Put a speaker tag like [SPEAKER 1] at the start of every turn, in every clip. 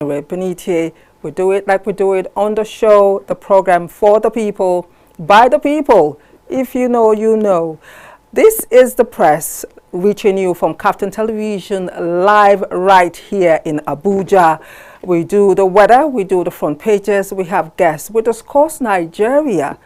[SPEAKER 1] Binitie. We do it like we do it on the show, the program for the people, by the people. If you know, you know. This is the press reaching you from KAFTAN Television live right here in Abuja. We do the weather, we do the front pages, we have guests. We discuss Nigeria.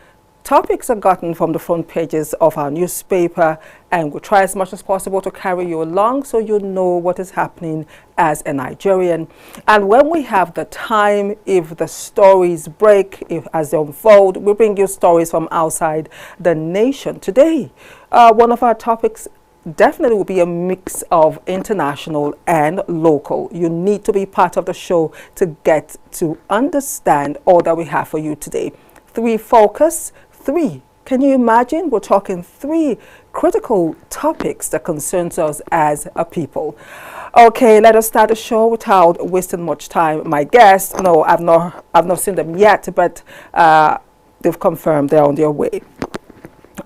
[SPEAKER 1] Topics are gotten from the front pages of our newspaper, and we try as much as possible to carry you along so you know what is happening as a Nigerian. And when we have the time, if the stories break, if as they unfold, we bring you stories from outside the nation. Today, one of our topics definitely will be a mix of international and local. You need to be part of the show to get to understand all that we have for you today. 3 focus. 3. Can you imagine? We're talking 3 critical topics that concerns us as a people. Okay, let us start the show without wasting much time. My guests, no, I've not seen them yet, but they've confirmed they're on their way.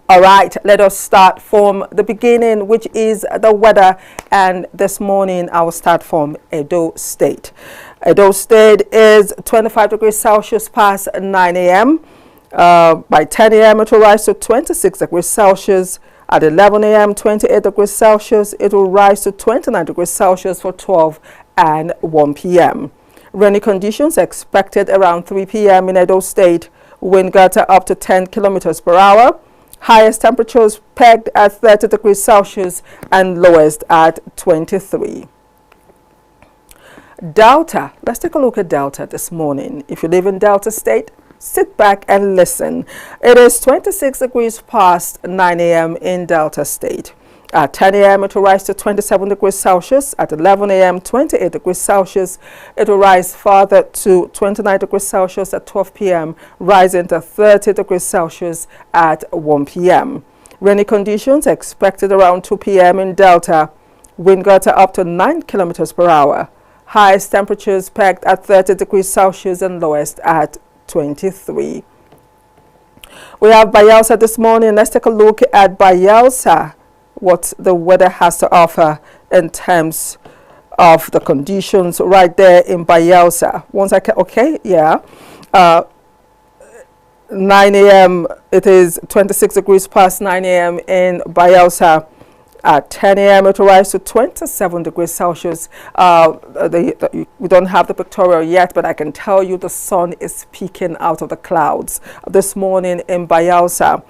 [SPEAKER 1] All right, let us start from the beginning, which is the weather. And this morning, I will start from Edo State. Edo State is 25 degrees Celsius past 9 a.m. By 10 a.m. it will rise to 26 degrees Celsius. At 11 a.m. 28 degrees Celsius. It will rise to 29 degrees Celsius for 12 and 1 p.m. Rainy conditions expected around 3 p.m. in Edo State. Wind gusts up to 10 kilometers per hour. Highest temperatures pegged at 30 degrees Celsius and lowest at 23. Delta. Let's take a look at Delta this morning. If you live in Delta State, sit back and listen. It is 26 degrees past 9 a.m. in Delta State. At 10 a.m. it will rise to 27 degrees Celsius. At 11 a.m. 28 degrees Celsius. It will rise further to 29 degrees Celsius at 12 p.m. rising to 30 degrees Celsius at 1 p.m. Rainy conditions expected around 2 p.m. in Delta. Wind gusts up to 9 kilometers per hour. Highest temperatures pegged at 30 degrees Celsius and lowest at 23. We have Bayelsa this morning. Let's take a look at Bayelsa, what the weather has to offer in terms of the conditions right there in Bayelsa. Once I can, okay, yeah. 9 a.m. it is 26 degrees past 9 a.m. in Bayelsa. At 10 a.m. it will rise to 27 degrees Celsius. We don't have the pictorial yet, but I can tell you the sun is peeking out of the clouds this morning in Bayelsa.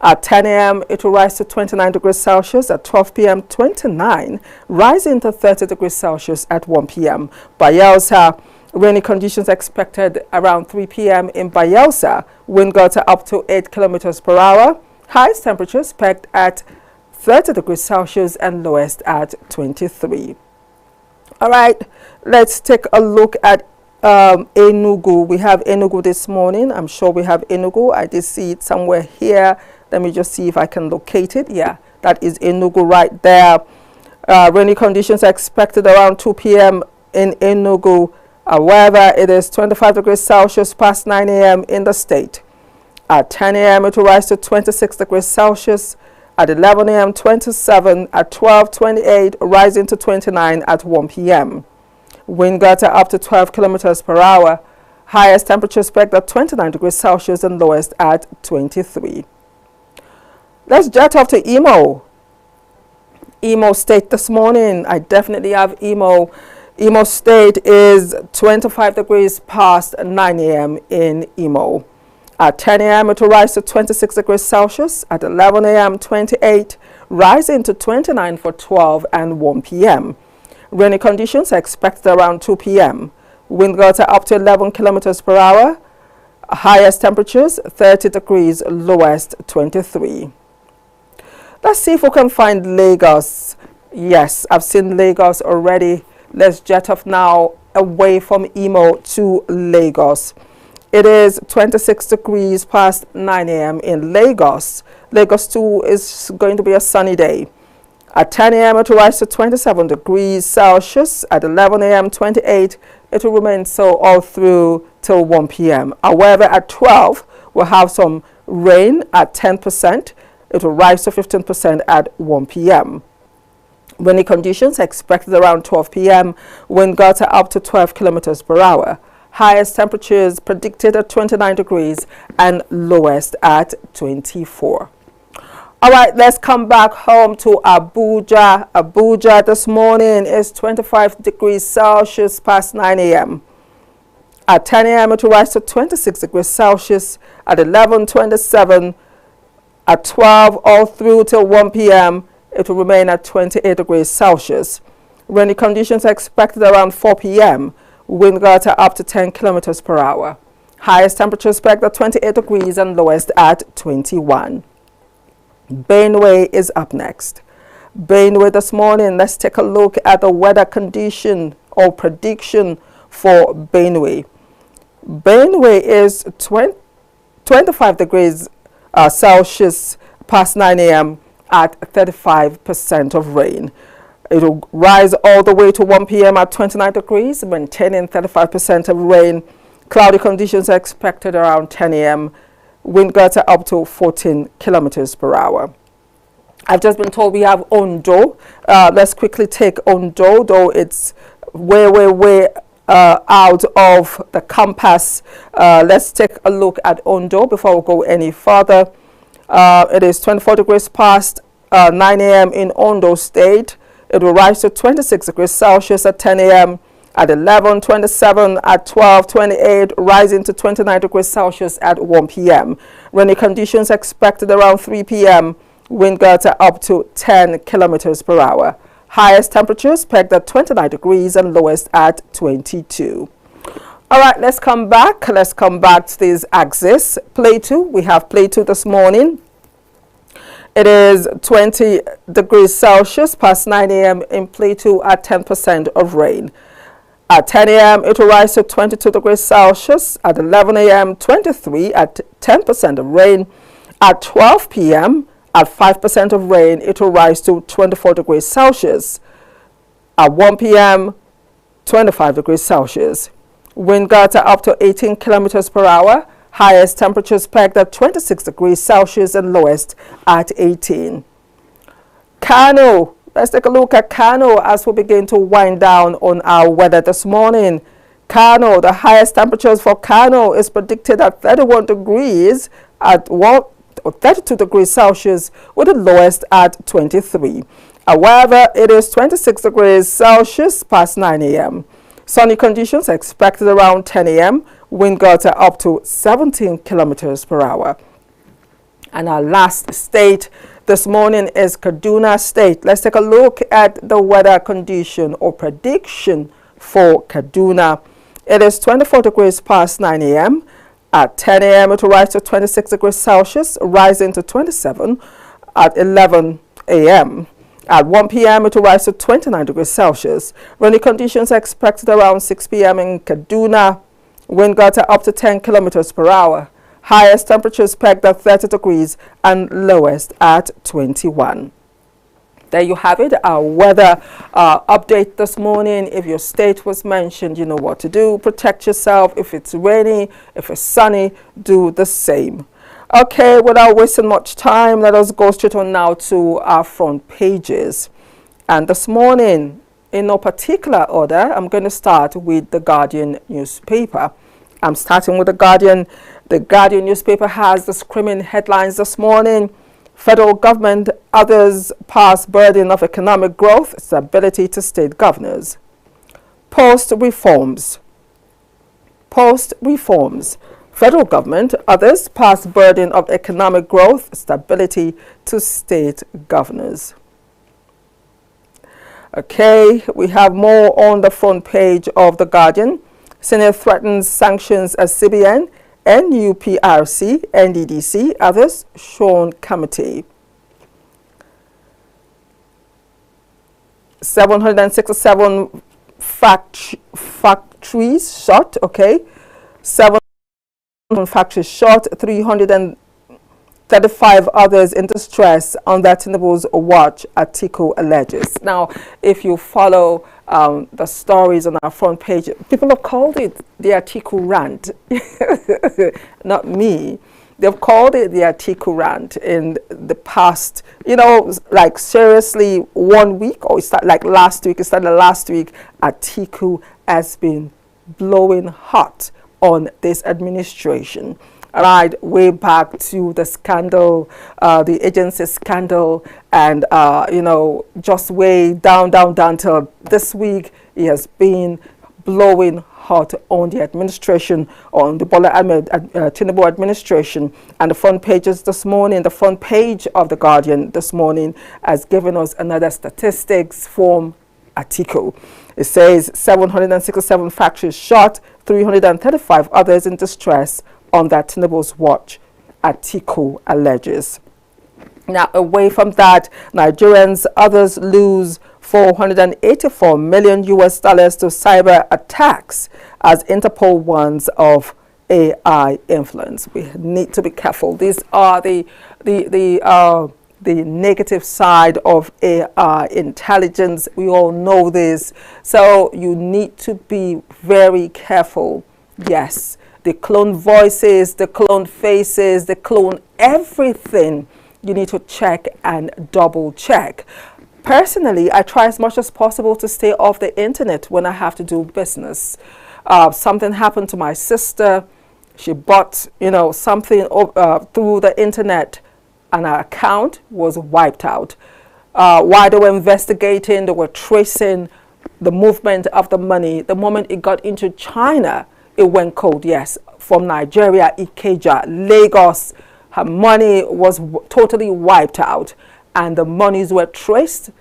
[SPEAKER 1] At 10 a.m. it will rise to 29 degrees Celsius. At 12 p.m. 29, rising to 30 degrees Celsius at 1 p.m. Bayelsa. Rainy conditions expected around 3 p.m. in Bayelsa. Wind gusts up to 8 kilometers per hour. Highest temperatures pegged at 30 degrees Celsius and lowest at 23. All right, let's take a look at Enugu. We have Enugu this morning. I'm sure we have Enugu. I did see it somewhere here. Let me just see if I can locate it. Yeah, that is Enugu right there. Rainy conditions are expected around 2 p.m. in Enugu. However, it is 25 degrees Celsius past 9 a.m. in the state. At 10 a.m. it will rise to 26 degrees Celsius. At 11 a.m. 27, at 12, 28, rising to 29 at 1 p.m. Wind gusts are up to 12 kilometers per hour. Highest temperatures pegged at 29 degrees Celsius and lowest at 23. Let's jet off to Imo. Imo State this morning. I definitely have Imo. Imo State is 25 degrees past 9 a.m. in Imo. At 10 a.m. it will rise to 26 degrees Celsius. At 11 a.m. 28, rising to 29 for 12 and 1 p.m. Rainy conditions are expected around 2 p.m. Wind gusts are up to 11 kilometers per hour. Highest temperatures 30 degrees, lowest 23. Let's see if we can find Lagos. Yes, I've seen Lagos already. Let's jet off now away from Imo to Lagos. It is 26 degrees past 9 a.m. in Lagos. Lagos too is going to be a sunny day. At 10 a.m. it will rise to 27 degrees Celsius. At 11 a.m. 28, it will remain so all through till 1 p.m. However, at 12, we'll have some rain at 10%. It will rise to 15% at 1 p.m. Rainy conditions expected around 12 p.m. Wind gusts are up to 12 kilometers per hour. Highest temperatures predicted at 29 degrees and lowest at 24. All right, let's come back home to Abuja. Abuja this morning is 25 degrees Celsius past 9 a.m. At 10 a.m. it will rise to 26 degrees Celsius. At 11:27, at 12 all through till 1 p.m. it will remain at 28 degrees Celsius. Rainy conditions are expected around 4 p.m. Wind gusts are up to 10 kilometers per hour. Highest temperature expected at 28 degrees and lowest at 21. Benue is up next. Benue this morning, let's take a look at the weather condition or prediction for Benue. Benue is 25 degrees Celsius past 9 a.m. at 35% of rain. It will rise all the way to 1 p.m. at 29 degrees, maintaining 35% of rain. Cloudy conditions are expected around 10 a.m. Wind gusts are up to 14 kilometers per hour. I've just been told we have Ondo. Let's quickly take Ondo, though it's way out of the compass. Let's take a look at Ondo before we go any further. It is 24 degrees past 9 a.m. in Ondo State. It will rise to 26 degrees Celsius at 10 a.m. At 11:27, at 12:28, rising to 29 degrees Celsius at 1 p.m. Rainy conditions expected around 3 p.m. Wind gusts are up to 10 kilometers per hour. Highest temperatures pegged at 29 degrees and lowest at 22. All right, let's come back. Let's come back to this axis. Plateau, we have Plateau this morning. It is 20 degrees Celsius past 9 a.m. in Plateau at 10% of rain. At 10 a.m. it will rise to 22 degrees Celsius. At 11 a.m. 23 at 10% of rain. At 12 p.m. at 5% of rain it will rise to 24 degrees Celsius. At 1 p.m. 25 degrees Celsius. Wind gusts are up to 18 kilometers per hour. Highest temperatures pegged at 26 degrees Celsius and lowest at 18. Kano. Let's take a look at Kano as we begin to wind down on our weather this morning. Kano, the highest temperatures for Kano is predicted at 31 degrees at 32 degrees Celsius with the lowest at 23. However, it is 26 degrees Celsius past 9 a.m. Sunny conditions are expected around 10 a.m. Wind gusts are up to 17 kilometers per hour. And our last state this morning is Kaduna State. Let's take a look at the weather condition or prediction for Kaduna. It is 24 degrees past 9 a.m. At 10 a.m. it will rise to 26 degrees Celsius, rising to 27 at 11 a.m. At 1 p.m. it will rise to 29 degrees Celsius. Rainy conditions are expected around 6 p.m. in Kaduna. Wind gusts are up to 10 kilometers per hour. Highest temperatures pegged at 30 degrees and lowest at 21. There you have it, our weather update this morning. If your state was mentioned, you know what to do. Protect yourself. If it's rainy, if it's sunny, do the same. Okay, without wasting much time, let us go straight on now to our front pages. And this morning, in no particular order, I'm going to start with the Guardian newspaper. I'm starting with the Guardian. The Guardian newspaper has the screaming headlines this morning. Federal government, others pass burden of economic growth, stability to state governors. Post-reforms. Post-reforms. Federal government, others pass burden of economic growth, stability to state governors. Okay, we have more on the front page of The Guardian. Senate threatens sanctions as CBN, NUPRC, NDDC, others shown committee. 767 factories shot, okay. 7 factories shot, 335 others in distress on that Tinubu's watch, Atiku alleges. Now, if you follow the stories on our front page, people have called it the Atiku rant, not me. They've called it the Atiku rant in the past, like seriously 1 week, or it's like last week. It started last week. Atiku has been blowing hot on this administration. Right, way back to the scandal, the agency scandal, and just way down till this week, he has been blowing hot on the administration, on the Bola Tinubu administration. And the front pages this morning, the front page of The Guardian this morning has given us another statistics from Atiku. It says 767 factories shut, 335 others in distress on that Tinubu's watch, Atiku alleges. Now, away from that, Nigerians, others lose $484 million to cyber attacks as Interpol warns of AI influence. We need to be careful. These are the negative side of AI intelligence. We all know this. So you need to be very careful. Yes, they clone voices, they clone faces, they clone everything. You need to check and double check. Personally, I try as much as possible to stay off the internet when I have to do business. Something happened to my sister. She bought, something through the internet, and her account was wiped out. While they were investigating, they were tracing the movement of the money. The moment it got into China, it went cold. Yes, from Nigeria, Ikeja, Lagos, her money was totally wiped out, and the monies were traced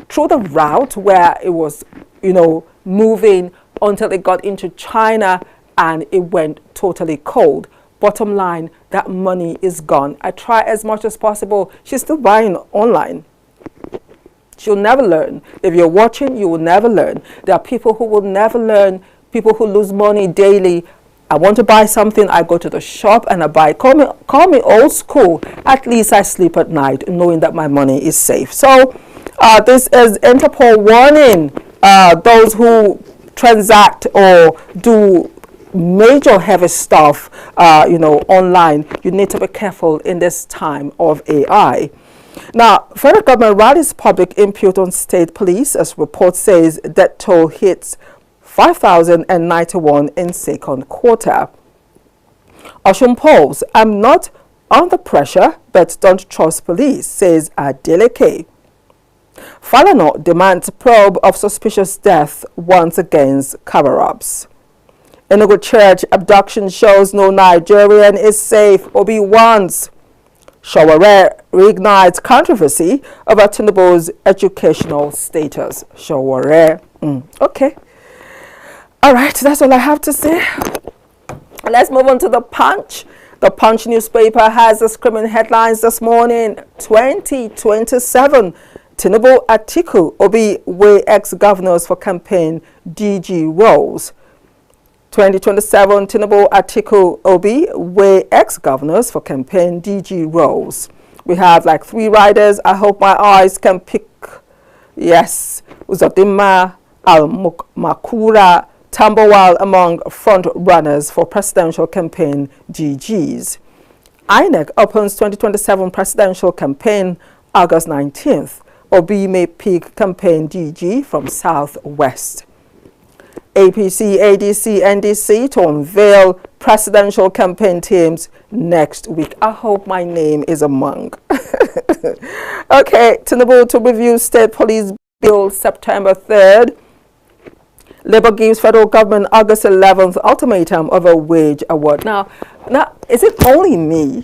[SPEAKER 1] through the route where it was, moving until it got into China, and it went totally cold. Bottom line, that money is gone. I try as much as possible. She's still buying online. She'll never learn. If you're watching, you will never learn. There are people who will never learn, people who lose money daily. I want to buy something, I go to the shop and I buy. Call me old school. At least I sleep at night knowing that my money is safe. So this is Interpol warning those who transact or do major heavy stuff, online. You need to be careful in this time of AI. Now, federal government rallies public input on state police, as report says death toll hits 5,091 in second quarter. Oshun polls, I'm not under pressure, but don't trust police, says Adeleke. Falana demands probe of suspicious death once against cover-ups. Enugu church abduction shows no Nigerian is safe, Obi wants. Shaware reignites controversy over Tinubu's educational status. Shaware. Okay. All right, that's all I have to say. Let's move on to the Punch. The Punch newspaper has the screaming headlines this morning. 2027, Tinubu Atiku Obi weigh ex-governors for campaign DG roles. 2027, Tinubu Atiku Obi weigh ex-governors for campaign DG roles. We have like 3 riders. I hope my eyes can pick. Yes, Uzodinma, Al-Makura, Tambawal among front runners for presidential campaign DGs. INEC opens 2027 presidential campaign August 19th. Obi may pick campaign DG from Southwest. APC, ADC, NDC to unveil presidential campaign teams next week. I hope my name is among. Okay, Tinubu to review state police bill September 3rd. Labour gives federal government August 11th ultimatum of a wage award. Now, is it only me?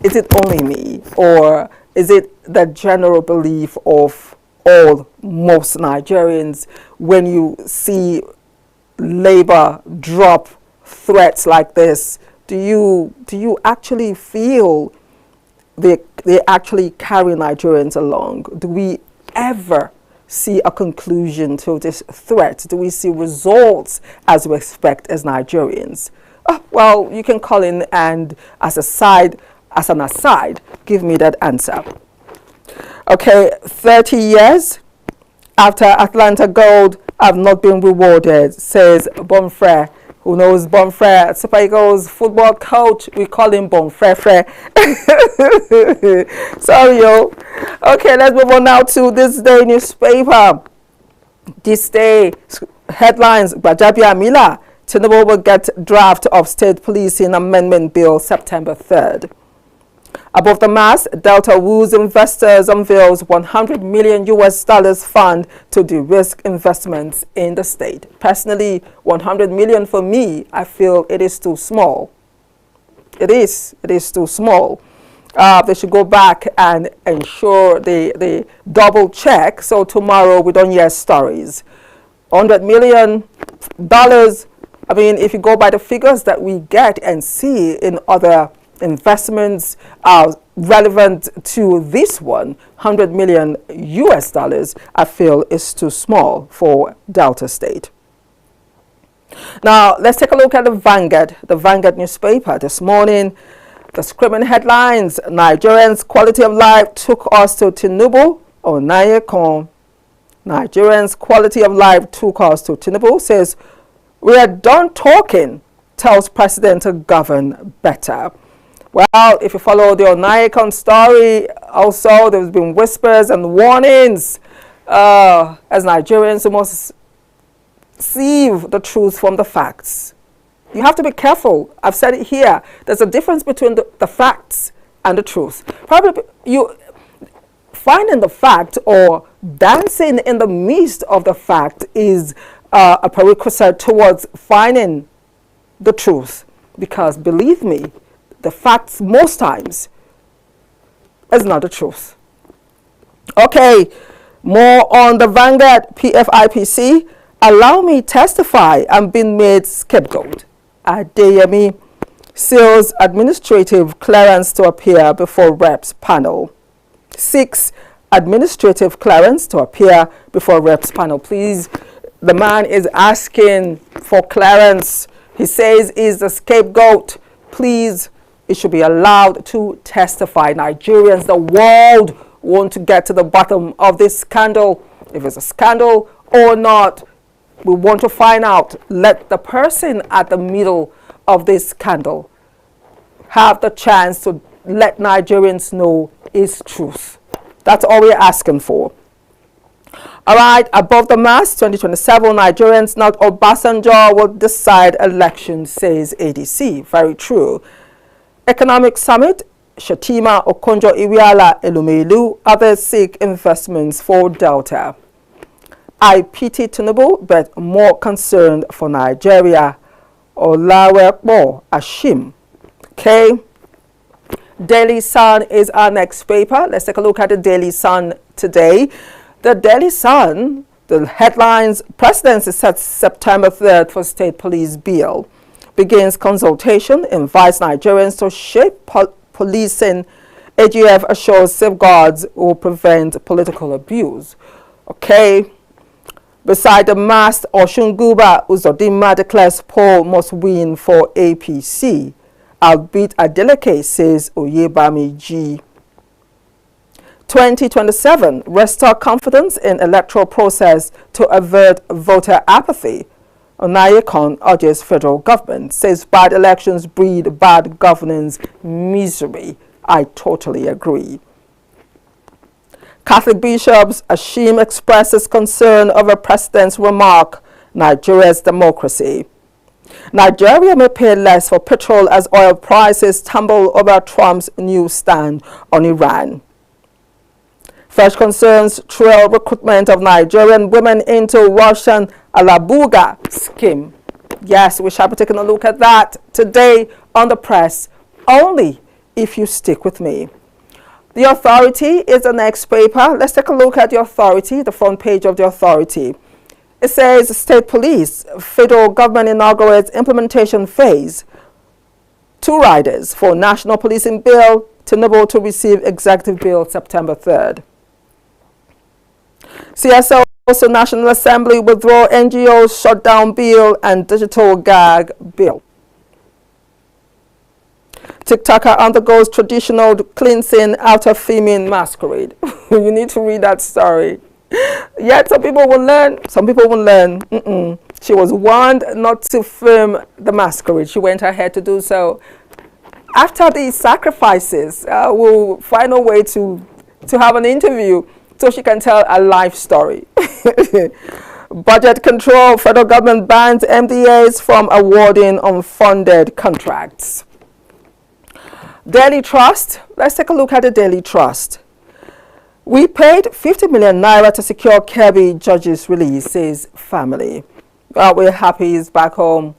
[SPEAKER 1] Is it only me? Or is it the general belief of most Nigerians when you see Labour drop threats like this? Do you actually feel they actually carry Nigerians along? Do we ever see a conclusion to this threat? Do we see results as we expect as Nigerians? Well, you can call in and as an aside, give me that answer. Okay, 30 years after Atlanta Gold have not been rewarded, says Bonfrere, Who knows Bonfrere? Super Eagles football coach, we call him Bonfrere. Sorry, yo. Okay, let's move on now to this day newspaper. This day headlines: Gbajabia Mila, Tinubu will get draft of state policing amendment bill September 3rd. Above the mass, Delta Woods investors unveils $100 million fund to de-risk investments in the state. Personally, $100 million for me, I feel it is too small. It is too small. They should go back and ensure they double check, so tomorrow we don't hear stories. $100 million, I mean, if you go by the figures that we get and see in other investments relevant to this one, $100 million, I feel is too small for Delta State. Now, let's take a look at the Vanguard newspaper this morning. The screaming headlines: Nigerians' quality of life took us to Tinubu. Nigerians' quality of life took us to Tinubu, says, we are done talking, tells president to govern better. Well, if you follow the Onayekon story, also there's been whispers and warnings as Nigerians must sieve the truth from the facts. You have to be careful. I've said it here. There's a difference between the facts and the truth. Probably you finding the fact or dancing in the midst of the fact is a prerequisite towards finding the truth. Because believe me, the facts most times is not the truth. Okay, more on the Vanguard. PFIPC, allow me testify, I'm being made scapegoat. Adeyemi seals administrative clearance to appear before reps panel. 6, administrative clearance to appear before reps panel. Please, the man is asking for clearance. He says he's the scapegoat. Please, it should be allowed to testify. Nigerians, the world want to get to the bottom of this scandal. If it's a scandal or not, we want to find out. Let the person at the middle of this scandal have the chance to let Nigerians know its truth. That's all we're asking for. All right, above the mass, 2027 Nigerians, not Obasanjo, will decide elections, says ADC. Very true. Economic Summit, Shatima Okonjo-Iweala Elumelu, others seek investments for Delta. I pity Tinubu, but more concerned for Nigeria. Olawekbo Ashim. Okay. Daily Sun is our next paper. Let's take a look at the Daily Sun today. The Daily Sun, the headlines: Presidency sets September 3rd for State Police Bill. Begins consultation, invites Nigerians to shape policing. AGF assures safeguards will prevent political abuse. Okay. Beside the mast, Oshunguba Uzodinma declares poll must win for APC. Albeit Adeleke, says Oyebami G. 2027, restore confidence in electoral process to avert voter apathy. Onayekon urges federal government, says bad elections breed bad governance misery. I totally agree. Catholic bishops, Ashim expresses concern over president's remark, Nigeria's democracy. Nigeria may pay less for petrol as oil prices tumble over Trump's new stand on Iran. Fresh concerns trail recruitment of Nigerian women into Russian Alabuga scheme. Yes, we shall be taking a look at that today on the press, only if you stick with me. The Authority is the next paper. Let's take a look at the Authority, the front page of the Authority. It says, State Police, federal government inaugurates implementation phase. 2 riders for National Policing Bill, Tinubu to receive Executive Bill September 3rd. CSO, also National Assembly, withdraw NGOs shutdown bill and digital gag bill. TikToker undergoes traditional cleansing after filming masquerade. You need to read that story. Yet some people will learn, some people will learn. She was warned not to film the masquerade. She went ahead to do so. After these sacrifices, we'll find a way to have an interview so she can tell a life story. Budget control. Federal government bans MDAs from awarding unfunded contracts. Daily Trust. Let's take a look at the Daily Trust. We paid 50 million naira to secure Kebbi judge's release, says family. Well, we're happy he's back home.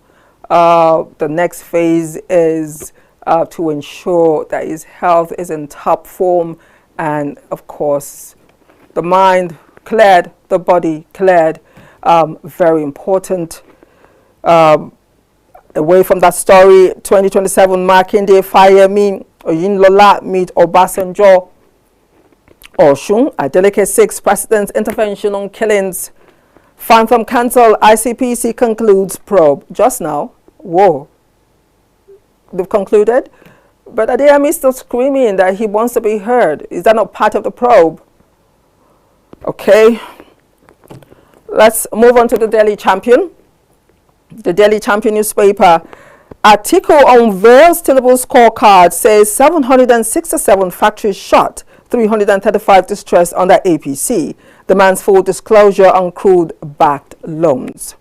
[SPEAKER 1] The next phase is to ensure that his health is in top form, and of course the mind cleared, the body cleared. Very important. Away from that story, 2027 Makinde Fayemi Oyinlola meet Obasanjo. Oshun, Adeleke 6 President's intervention on killings. Phantom Council, ICPC concludes probe. Just now, whoa, they've concluded. But Adeyemi is still screaming that he wants to be heard. Is that not part of the probe? Okay. Let's move on to the Daily Champion. The Daily Champion newspaper. Atiku unveils Tinubu scorecard, says 767 factories shut, 335 distressed under APC. Demands full disclosure on crude-backed loans.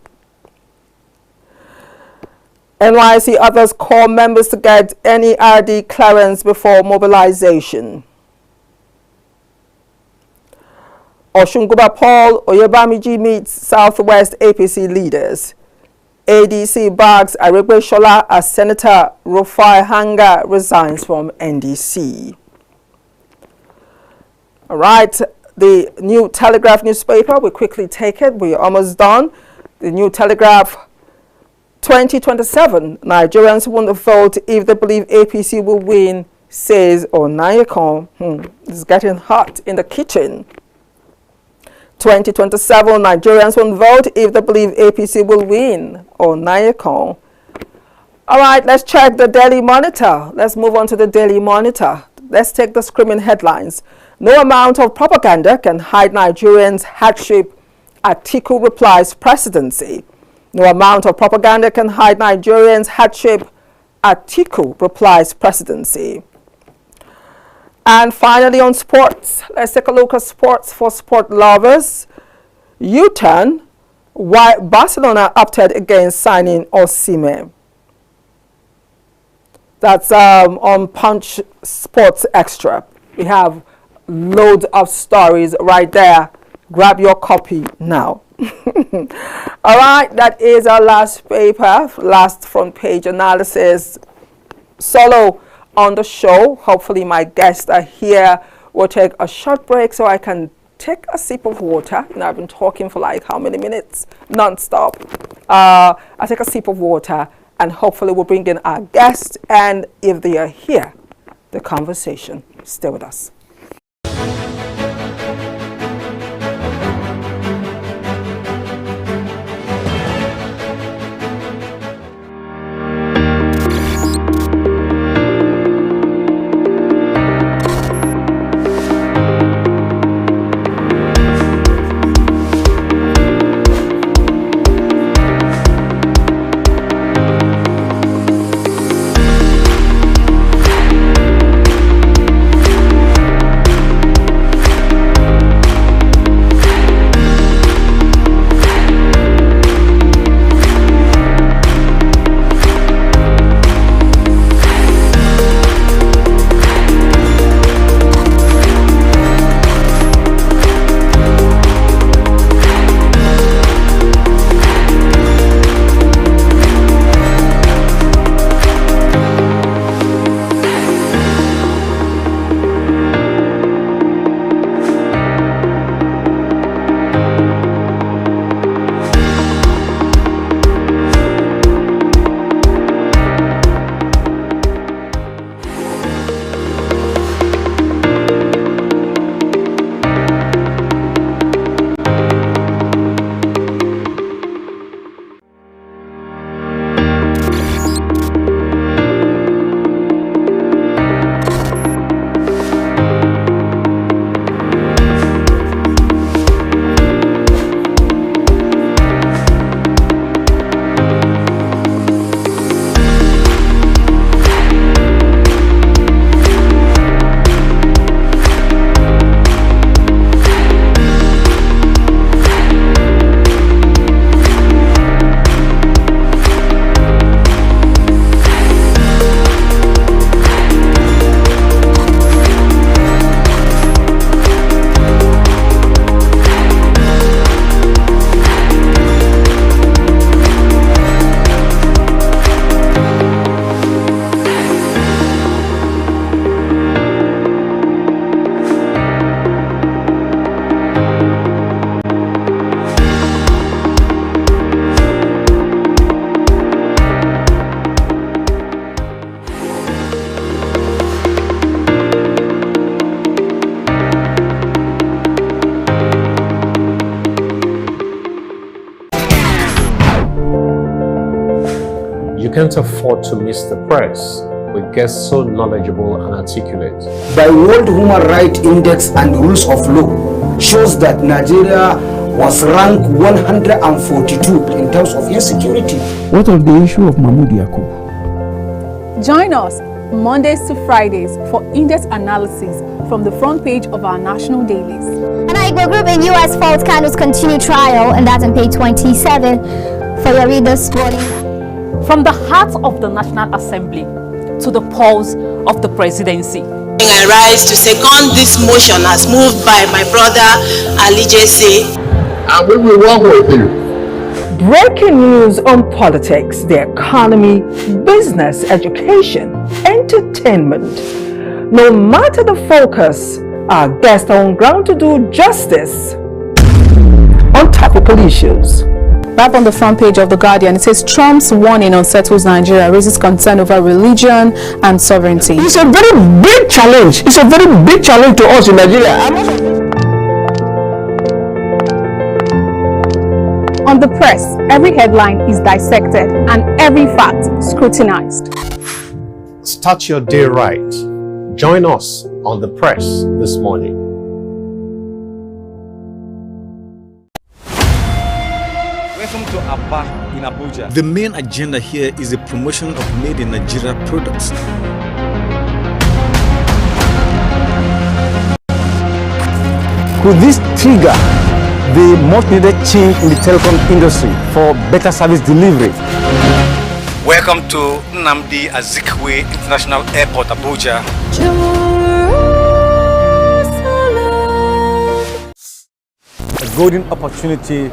[SPEAKER 1] NYC others call members to get NERD clearance before mobilization. Oshunguba Paul Oyebamiji meets Southwest APC leaders. ADC bags Aregbe Shola as Senator Rufai Hanga resigns from NDC. All right, the New Telegraph newspaper, we quickly take it. We're almost done. The New Telegraph, 2027, Nigerians won't vote if they believe APC will win, says Onayekon. It's getting hot in the kitchen. 2027, Nigerians won't vote if they believe APC will win, Onayekon. All right, let's check the Daily Monitor. Let's move on to the Daily Monitor. Let's take the screaming headlines. No amount of propaganda can hide Nigerians' hardship. Atiku replies presidency. No amount of propaganda can hide Nigerians' hardship. Atiku replies presidency. And finally on sports, let's take a look at sports for sport lovers. U-turn, why Barcelona opted against signing Osimhen. That's on Punch Sports Extra. We have loads of stories right there. Grab your copy now. All right, that is our last paper, last front page analysis. Solo on the show. Hopefully my guests are here. We'll take a short break so I can take a sip of water. You know, I've been talking for like how many minutes? Non-stop. I'll take a sip of water and hopefully we'll bring in our guests. And if they are here, the conversation. Stay with us.
[SPEAKER 2] can't afford to miss the press with guests so knowledgeable and articulate.
[SPEAKER 3] The World Human Rights Index and Rules of Law shows that Nigeria was ranked 142 in terms of insecurity.
[SPEAKER 4] What of the issue of Mahmoud Yakubu?
[SPEAKER 5] Join us Mondays to Fridays for in-depth analysis from the front page of our national dailies.
[SPEAKER 6] Anire Group in U.S. false candles continue trial, and that's on page 27 for your readers.
[SPEAKER 7] From the heart of the National Assembly to the pulse of the presidency.
[SPEAKER 8] I rise to second this motion as moved by my brother Alije.
[SPEAKER 2] And we will work with you.
[SPEAKER 1] Breaking news on politics, the economy, business, education, entertainment. No matter the focus, our guests are on ground to do justice on topical issues.
[SPEAKER 5] Back on the front page of The Guardian, it says Trump's warning unsettles Nigeria, raises concern over religion and sovereignty.
[SPEAKER 3] It's a very big challenge. It's a very big challenge to us in Nigeria.
[SPEAKER 5] On the press, every headline is dissected and every fact scrutinized.
[SPEAKER 2] Start your day right. Join us on the press this morning.
[SPEAKER 9] Welcome to Barr in Abuja.
[SPEAKER 10] The main agenda here is the promotion of made in Nigeria products.
[SPEAKER 3] Could this trigger the most needed change in the telecom industry for better service delivery?
[SPEAKER 9] Welcome to Nnamdi Azikiwe International Airport, Abuja.
[SPEAKER 11] A golden opportunity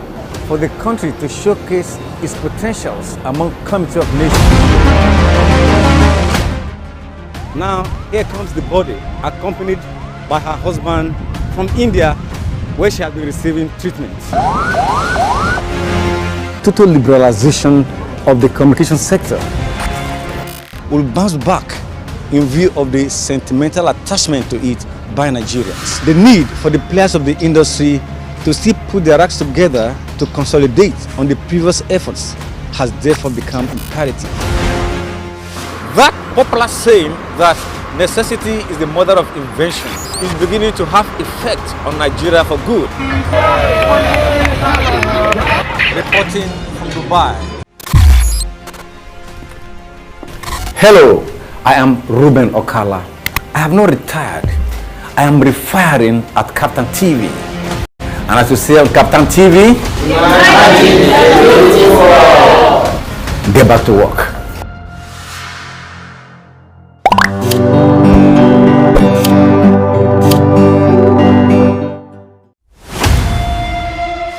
[SPEAKER 11] for the country to showcase its potentials among Committee of Nations.
[SPEAKER 9] Now, here comes the body, accompanied by her husband from India, where she has been receiving treatment.
[SPEAKER 11] Total liberalization of the communication sector will bounce back in view of the sentimental attachment to it by Nigerians. The need for the players of the industry to still put their acts together to consolidate on the previous efforts has therefore become imperative.
[SPEAKER 9] That popular saying that necessity is the mother of invention is beginning to have effect on Nigeria for good. Reporting from Dubai.
[SPEAKER 11] Hello, I am Ruben Okala. I have not retired. I am refiring at KAFTAN TV. And as you see on KAFTAN TV, get back to work.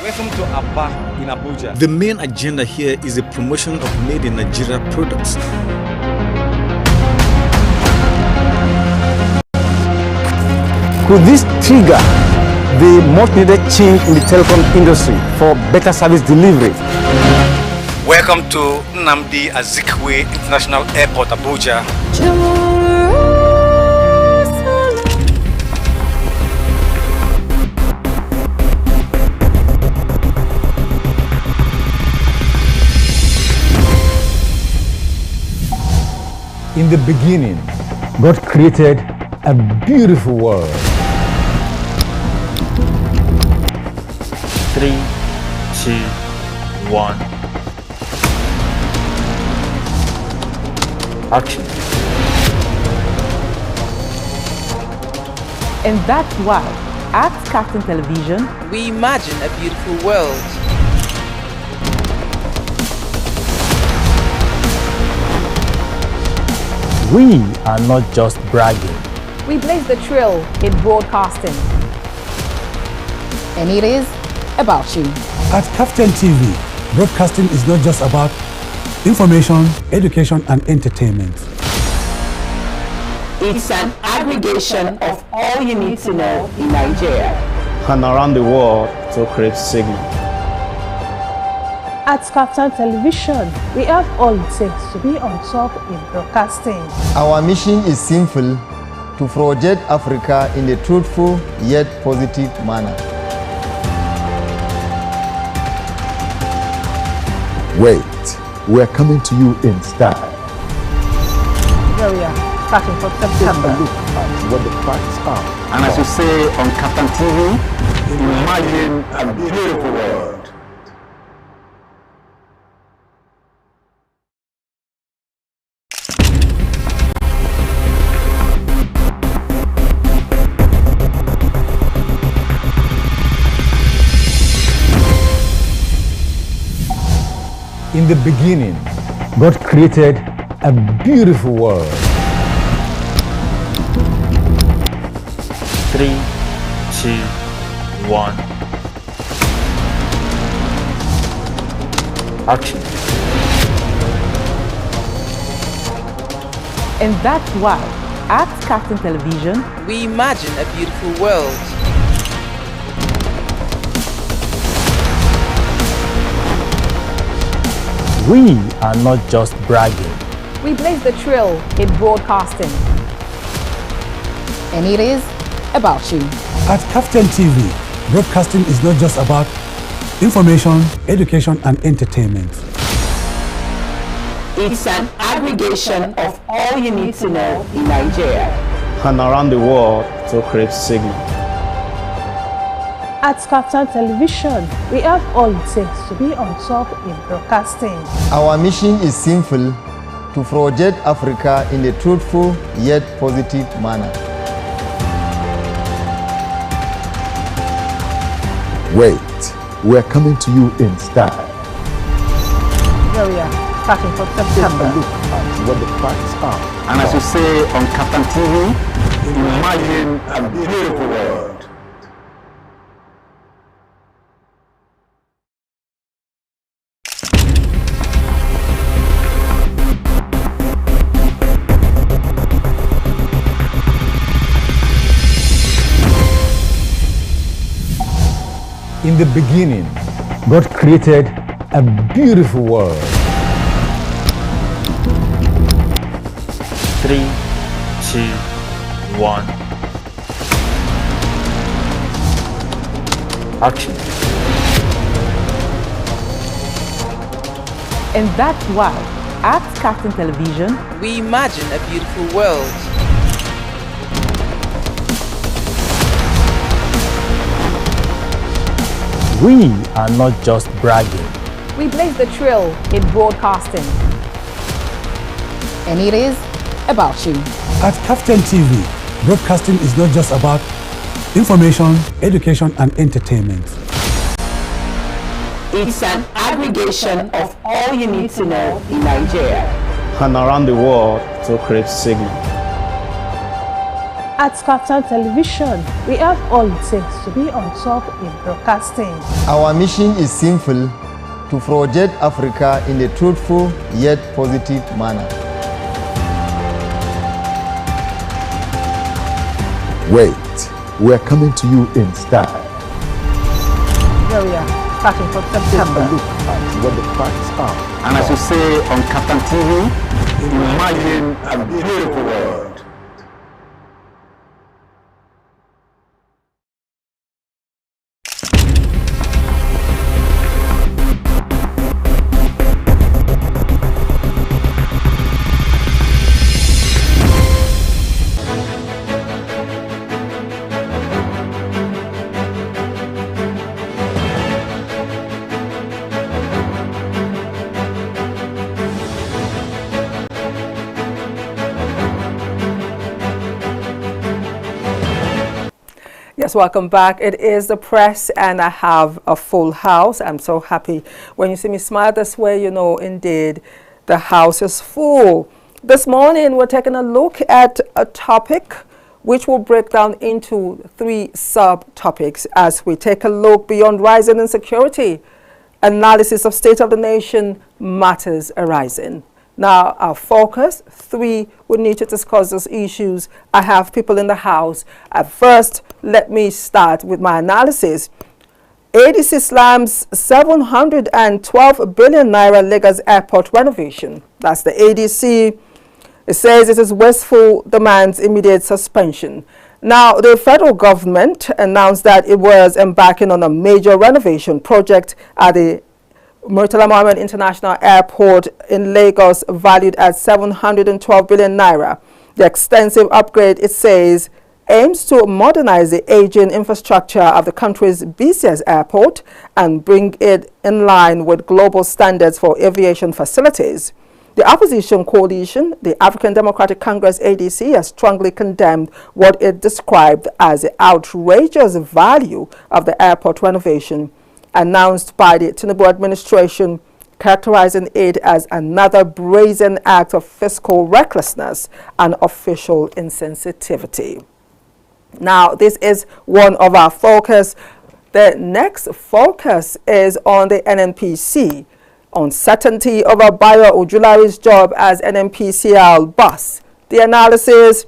[SPEAKER 9] Welcome to Barr in Abuja.
[SPEAKER 10] The main agenda here is the promotion of made in Nigeria products.
[SPEAKER 3] Could this trigger the most needed change in the telecom industry for better service delivery?
[SPEAKER 9] Welcome to Nnamdi Azikiwe International Airport, Abuja.
[SPEAKER 4] In the beginning, God created a beautiful world.
[SPEAKER 12] 3, 2, 1. Action.
[SPEAKER 7] And that's why at KAFTAN Television,
[SPEAKER 8] We imagine a beautiful world.
[SPEAKER 12] We are not just bragging.
[SPEAKER 5] We blaze the trail in broadcasting. And it is about you.
[SPEAKER 4] At KAFTAN TV, broadcasting is not just about information, education, and entertainment.
[SPEAKER 1] It's an aggregation of all you need to know in Nigeria
[SPEAKER 12] And around the world to create signal.
[SPEAKER 5] At KAFTAN Television, we have all it takes to be on top in broadcasting.
[SPEAKER 13] Our mission is simple: to project Africa in a truthful yet positive manner.
[SPEAKER 14] Wait, we're coming to you in style.
[SPEAKER 7] Here we are, starting from September.
[SPEAKER 12] Look at what the facts are.
[SPEAKER 11] And as you say on KAFTAN TV, imagine a beautiful world.
[SPEAKER 4] In the beginning, God created a beautiful world.
[SPEAKER 14] 3, 2, 1. Action.
[SPEAKER 7] And that's why at KAFTAN Television,
[SPEAKER 8] We imagine a beautiful world.
[SPEAKER 12] We are not just bragging.
[SPEAKER 5] We blaze the trail in broadcasting. And it is about you.
[SPEAKER 4] At KAFTAN TV, broadcasting is not just about information, education, and entertainment.
[SPEAKER 15] It's an aggregation of all you need to know in Nigeria
[SPEAKER 12] And around the world to create signal.
[SPEAKER 16] At KAFTAN Television, we have all it takes to be on top in broadcasting.
[SPEAKER 13] Our mission is simple: to project Africa in a truthful yet positive manner.
[SPEAKER 17] Wait, we're coming to you in style.
[SPEAKER 7] here we are, starting from September.
[SPEAKER 12] Look at what the facts are.
[SPEAKER 11] And as you say on KAFTAN TV, imagine a beautiful world.
[SPEAKER 4] In the beginning, God created a beautiful world.
[SPEAKER 14] 3, 2, 1. Action.
[SPEAKER 7] And that's why at KAFTAN Television,
[SPEAKER 8] We imagine a beautiful world.
[SPEAKER 12] We are not just bragging.
[SPEAKER 5] We blaze the trail in broadcasting. And it is about you.
[SPEAKER 4] At KAFTAN TV, broadcasting is not just about information, education, and entertainment.
[SPEAKER 15] It's an aggregation of all you need to know in Nigeria
[SPEAKER 12] And around the world to create signal.
[SPEAKER 16] At KAFTAN Television, we have all it takes to be on top in broadcasting.
[SPEAKER 13] Our mission is simple: to project Africa in a truthful yet positive manner.
[SPEAKER 17] Wait, we're coming to you in style.
[SPEAKER 7] here we are, starting from September.
[SPEAKER 12] Look at what the facts are.
[SPEAKER 11] And as you say on KAFTAN TV, imagine a beautiful world.
[SPEAKER 1] Yes, welcome back. It is the press and I have a full house. I'm so happy. When you see me smile this way, you know, indeed, the house is full. This morning, we're taking a look at a topic which will break down into 3 subtopics as we take a look beyond rising insecurity, analysis of state of the nation, matters arising. Now, our focus, 3, we need to discuss those issues. I have people in the house. At first, let me start with my analysis. ADC slams 712 billion naira Lagos airport renovation. That's the ADC. It says it is wasteful, demands immediate suspension. Now, the federal government announced that it was embarking on a major renovation project at the Murtala Mohammed International Airport in Lagos, valued at 712 billion naira. The extensive upgrade, it says, aims to modernize the aging infrastructure of the country's busiest airport and bring it in line with global standards for aviation facilities. The opposition coalition, the African Democratic Congress ADC, has strongly condemned what it described as the outrageous value of the airport renovation announced by the Tinubu administration, characterizing it as another brazen act of fiscal recklessness and official insensitivity. Now, this is one of our focus. The next focus is on the NNPC. Uncertainty over Bayo Ojulari's job as NNPCL boss. The analysis: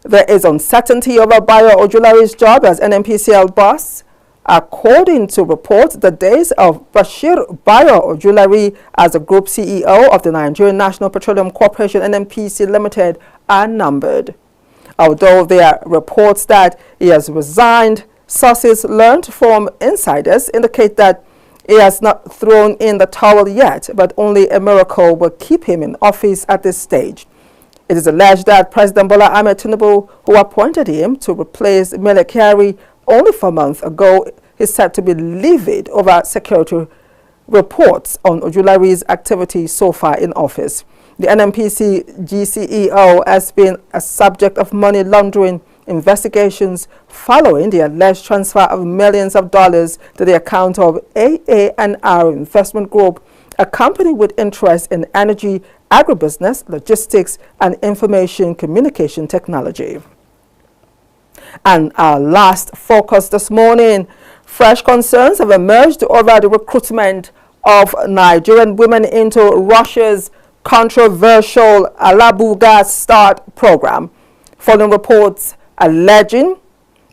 [SPEAKER 1] there is uncertainty over Bayo Ojulari's job as NNPCL boss. According to reports, the days of Bashir Bayo Ojulari as the group CEO of the Nigerian National Petroleum Corporation NNPC Limited are numbered. Although there are reports that he has resigned, sources learned from insiders indicate that he has not thrown in the towel yet, but only a miracle will keep him in office at this stage. It is alleged that President Bola Ahmed Tinubu, who appointed him to replace Mele Kyari only 4 months ago, is said to be livid over security reports on Ojulari's activities so far in office. The NNPC GCEO has been a subject of money laundering investigations following the alleged transfer of millions of dollars to the account of AA&R Investment Group, a company with interest in energy, agribusiness, logistics, and information communication technology. And our last focus this morning: fresh concerns have emerged over the recruitment of Nigerian women into Russia's controversial Alabuga Start program, following reports alleging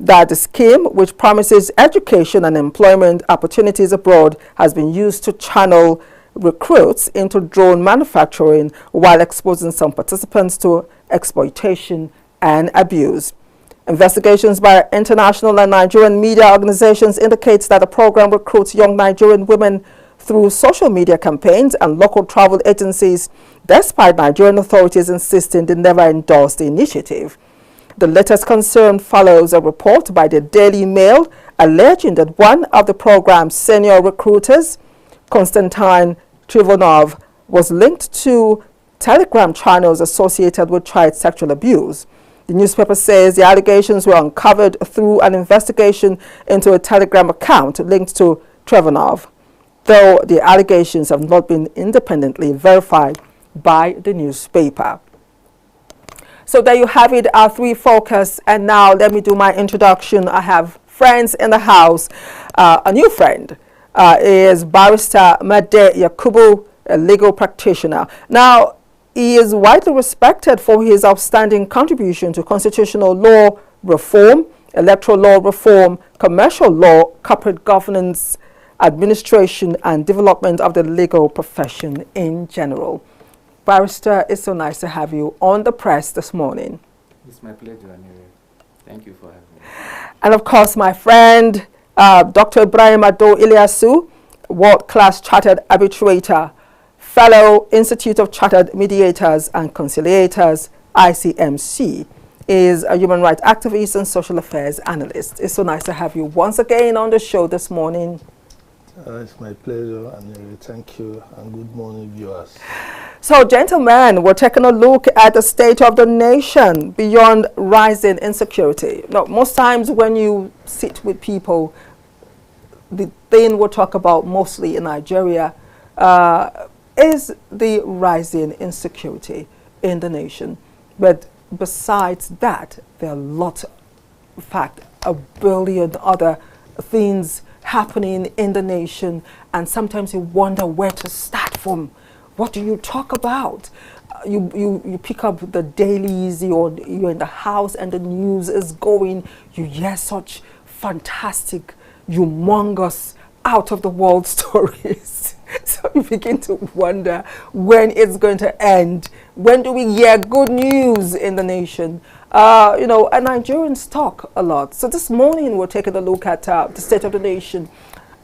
[SPEAKER 1] that the scheme, which promises education and employment opportunities abroad, has been used to channel recruits into drone manufacturing while exposing some participants to exploitation and abuse. Investigations by international and Nigerian media organizations indicates that the program recruits young Nigerian women through social media campaigns and local travel agencies, despite Nigerian authorities insisting they never endorsed the initiative. The latest concern follows a report by the Daily Mail alleging that one of the program's senior recruiters, Konstantin Trivonov, was linked to Telegram channels associated with child sexual abuse. The newspaper says the allegations were uncovered through an investigation into a Telegram account linked to Trivonov, though the allegations have not been independently verified by the newspaper. So there you have it, our three focus. And now let me do my introduction. I have friends in the house. A new friend is Barrister Madeh Yakubu, a legal practitioner. Now, he is widely respected for his outstanding contribution to constitutional law reform, electoral law reform, commercial law, corporate governance, administration, and development of the legal profession in general. Barrister, it's so nice to have you on the press this morning.
[SPEAKER 14] It's my pleasure, Anire. Thank you for having me.
[SPEAKER 1] And of course, my friend, Dr. Ibrahim iliyasu, world-class chartered arbitrator, fellow Institute of Chartered Mediators and Conciliators, ICMC, is a human rights activist and social affairs analyst. It's so nice to have you once again on the show this morning.
[SPEAKER 18] It's my pleasure, and thank you, and good morning, viewers.
[SPEAKER 1] So, gentlemen, we're taking a look at the state of the nation beyond rising insecurity. Now, most times when you sit with people, the thing we'll talk about mostly in Nigeria is the rising insecurity in the nation. But besides that, there are lots, in fact, a billion other things happening in the nation, and sometimes you wonder where to start from. What do you talk about? You pick up the dailies, you're in the house and the news is going, you hear such fantastic, humongous, out of the world stories. So you begin to wonder when it's going to end. When do we hear good news in the nation? And Nigerians talk a lot. So this morning we're taking a look at the state of the nation.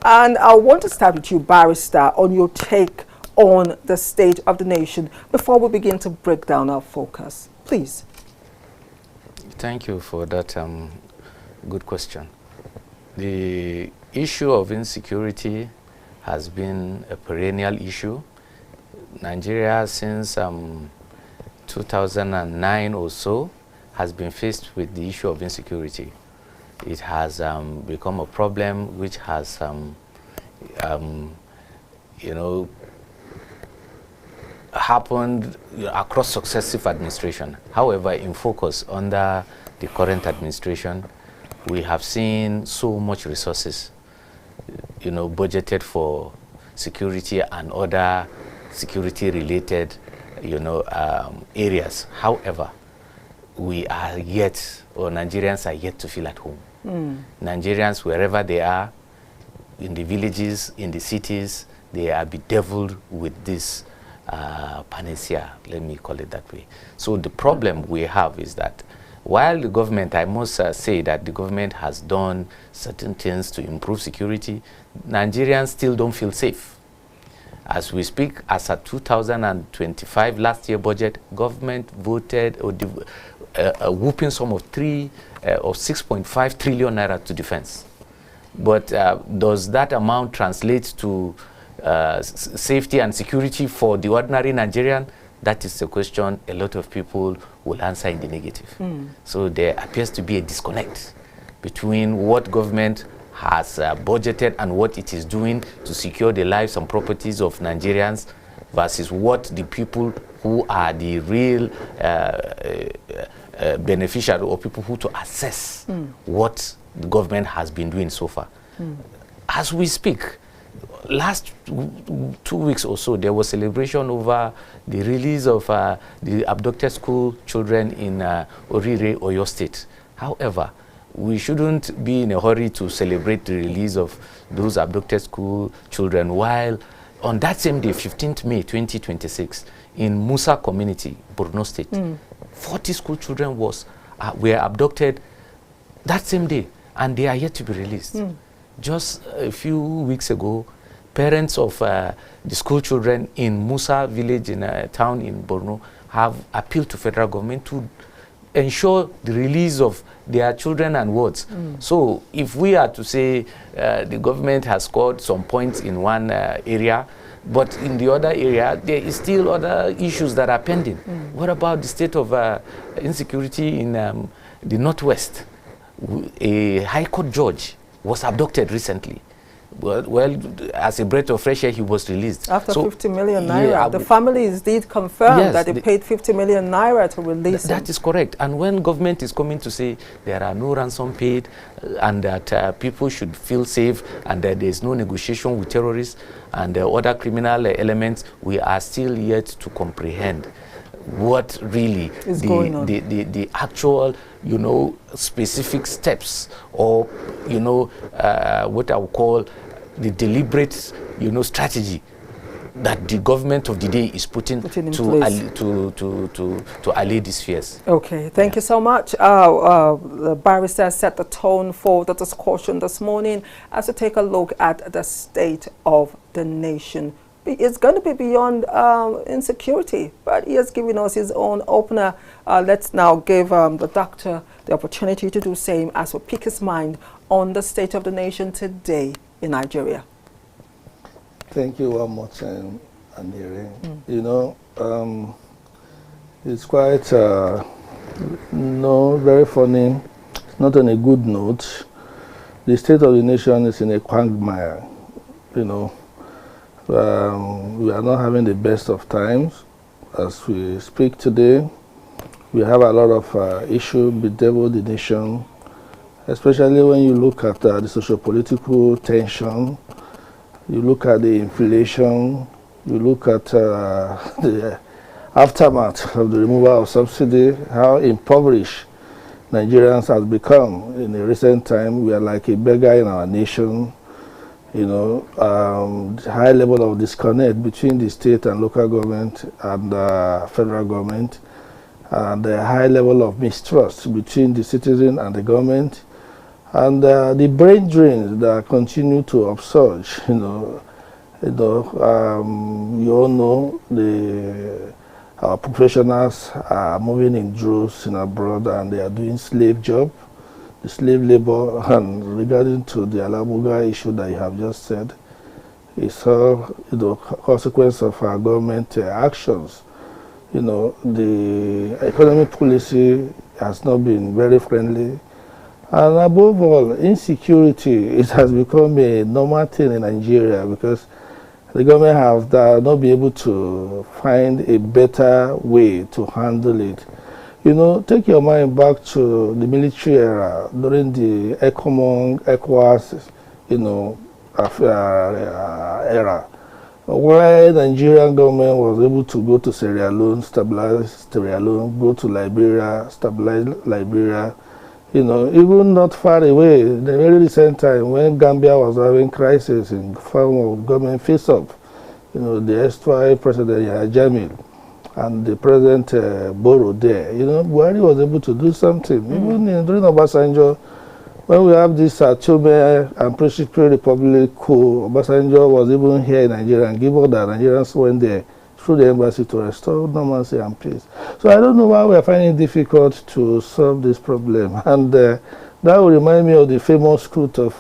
[SPEAKER 1] And I want to start with you, Barrister, on your take on the state of the nation before we begin to break down our focus. Please.
[SPEAKER 14] Thank you for that good question. The issue of insecurity has been a perennial issue. Nigeria, since 2009 or so, has been faced with the issue of insecurity. It has become a problem which has, you know, happened across successive administration. However, in focus under the current administration, we have seen so much resources, you know, budgeted for security and other security-related, you know, areas. However, we are yet, or Nigerians are yet to feel at home. Nigerians, wherever they are, in the villages, in the cities, they are bedeviled with this panacea, let me call it that way. So the problem we have is that while the government, I must say that the government has done certain things to improve security, Nigerians still don't feel safe. As we speak, as a 2025 last year budget, government voted a whooping sum of 6.5 trillion naira to defense. But does that amount translate to safety and security for the ordinary Nigerian? That is the question a lot of people will answer in the negative. So there appears to be a disconnect between what government has budgeted and what it is doing to secure the lives and properties of Nigerians versus what the people who are the real beneficiary or people who to assess what the government has been doing so far. As we speak, last 2 weeks or so, there was celebration over the release of the abducted school children in Anire, Oyo State. However, we shouldn't be in a hurry to celebrate the release of those abducted school children, while on that same day, 15th May 2026, in Musa community, Borno State, 40 school children were abducted that same day, and they are yet to be released. Just a few weeks ago, parents of the school children in Musa village in a town in Borno have appealed to federal government to ensure the release of their children and wards. So if we are to say the government has scored some points in one area, but in the other area, there is still other issues that are pending. What about the state of insecurity in the Northwest? A High Court judge was abducted recently. Well, as a breath of fresh air, he was released.
[SPEAKER 1] After 50 million naira. The families did confirm that they paid 50 million naira to release him.
[SPEAKER 14] That is correct. And when government is coming to say there are no ransom paid and that people should feel safe and that there is no negotiation with terrorists and other criminal elements, we are still yet to comprehend what really is going on. The actual, you know, specific steps or, you know, what I would call the deliberate, you know, strategy that the government of the day is putting to allay these fears.
[SPEAKER 1] Okay, thank you so much. The barrister set the tone for the discussion this morning as we take a look at the state of the nation. It's going to be beyond insecurity, but he has given us his own opener. Let's now give the doctor the opportunity to do the same as we pick his mind on the state of the nation today in Nigeria.
[SPEAKER 18] Thank you one more time, Anire. You know, it's quite, very funny. It's not on a good note. The state of the nation is in a quagmire, you know. We are not having the best of times. As we speak today, we have a lot of issues bedevil the nation, especially when you look at the socio-political tension, you look at the inflation, you look at the aftermath of the removal of subsidy, how impoverished Nigerians have become. In a recent time, we are like a beggar in our nation. You know, high level of disconnect between the state and local government and federal government, and a high level of mistrust between the citizen and the government, And the brain drains that continue to upsurge, you all know our professionals are moving in droves in abroad, and they are doing slave job, the slave labor. And regarding to the Alamuga issue that you have just said, it's all consequence of our government actions. The economic policy has not been very friendly, and above all, insecurity. It has become a normal thing in Nigeria because the government has not been able to find a better way to handle it. Take your mind back to the military era during the ECOWAS, era, where the Nigerian government was able to go to Sierra Leone, stabilize Sierra Leone, go to Liberia, stabilize Liberia. Even not far away, the very recent time when Gambia was having crisis in form of government face-up, the erstwhile President Yahya Jammeh and the President Barr there, Buhari was able to do something. Even during Obasanjo, when we have this Chome and Principal Republic coup, Obasanjo was even here in Nigeria, and given that Nigerians went there through the embassy to restore normalcy and peace. So I don't know why we are finding it difficult to solve this problem. And that will remind me of the famous quote of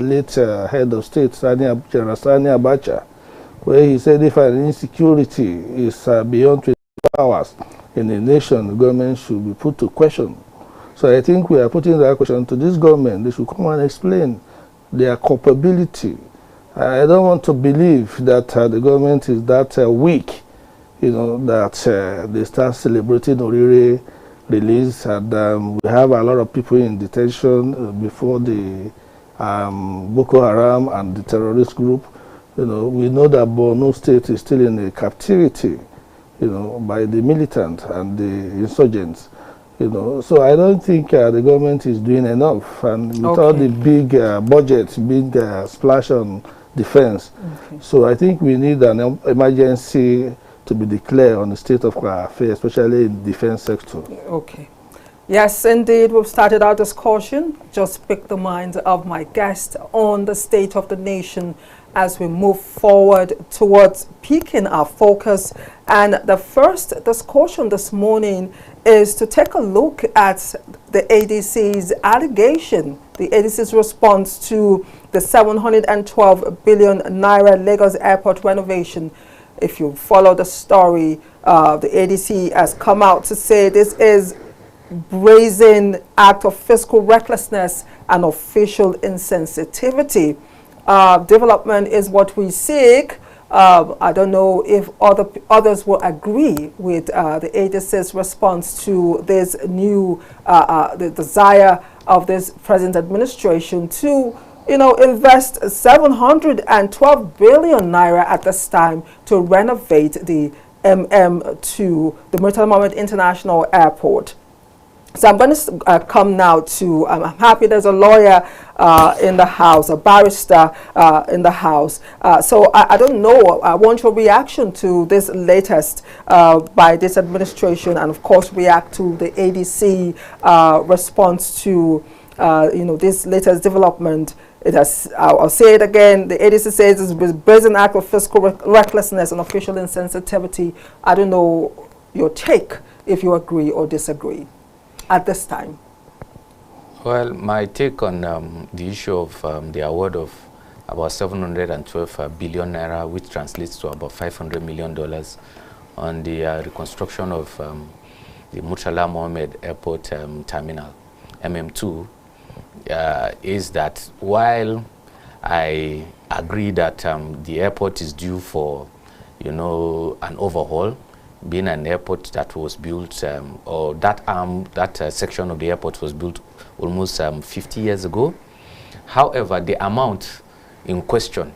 [SPEAKER 18] late head of state, General Sani Abacha, where he said if an insecurity is beyond 24 hours in a nation, the government should be put to question. So I think we are putting that question to this government. They should come and explain their culpability. I don't want to believe that the government is that weak, that they start celebrating Orire release, and we have a lot of people in detention before the Boko Haram and the terrorist group. We know that Borno State is still in a captivity, by the militant and the insurgents. So I don't think the government is doing enough, and with all the big budget, big splash on defense. So I think we need an emergency to be declared on the state of affairs, especially in the defense sector.
[SPEAKER 1] Okay. Yes, indeed. We've started our discussion. Just pick the minds of my guests on the state of the nation as we move forward towards peaking our focus. And the first discussion this morning is to take a look at the ADC's allegation, the ADC's response to the 712 billion naira Lagos airport renovation. If you follow the story, the ADC has come out to say this is brazen act of fiscal recklessness and official insensitivity. Development is what we seek. I don't know if others will agree with the ADC's response to this new the desire of this present administration to invest 712 billion naira at this time to renovate the MM2, the Murtala Mohammed International Airport. So I'm going to come now to, I'm happy there's a lawyer in the house, a barrister in the house. So I don't know, I want your reaction to this latest by this administration, and of course react to the ADC response to, this latest development. It has, I'll say it again, the ADC says it's a brazen act of fiscal recklessness and official insensitivity. I don't know your take, if you agree or disagree at this time.
[SPEAKER 14] Well, my take on the issue of the award of about 712 billion naira, which translates to about $500 million on the reconstruction of the Murtala Mohammed Airport terminal, MM2, is that while I agree that the airport is due for, an overhaul, being an airport that was built, or that section of the airport was built almost 50 years ago. However, the amount in question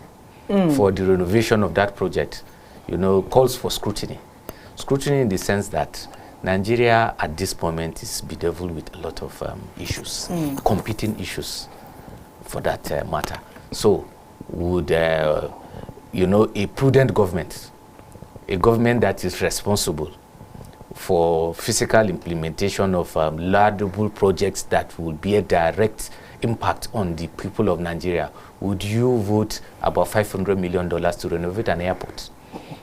[SPEAKER 14] for the renovation of that project, calls for scrutiny. Scrutiny in the sense that Nigeria at this moment is bedeviled with a lot of issues, competing issues for that matter. So would, a prudent government, a government that is responsible, for physical implementation of laudable projects that will be a direct impact on the people of Nigeria, would you vote about $500 million to renovate an airport?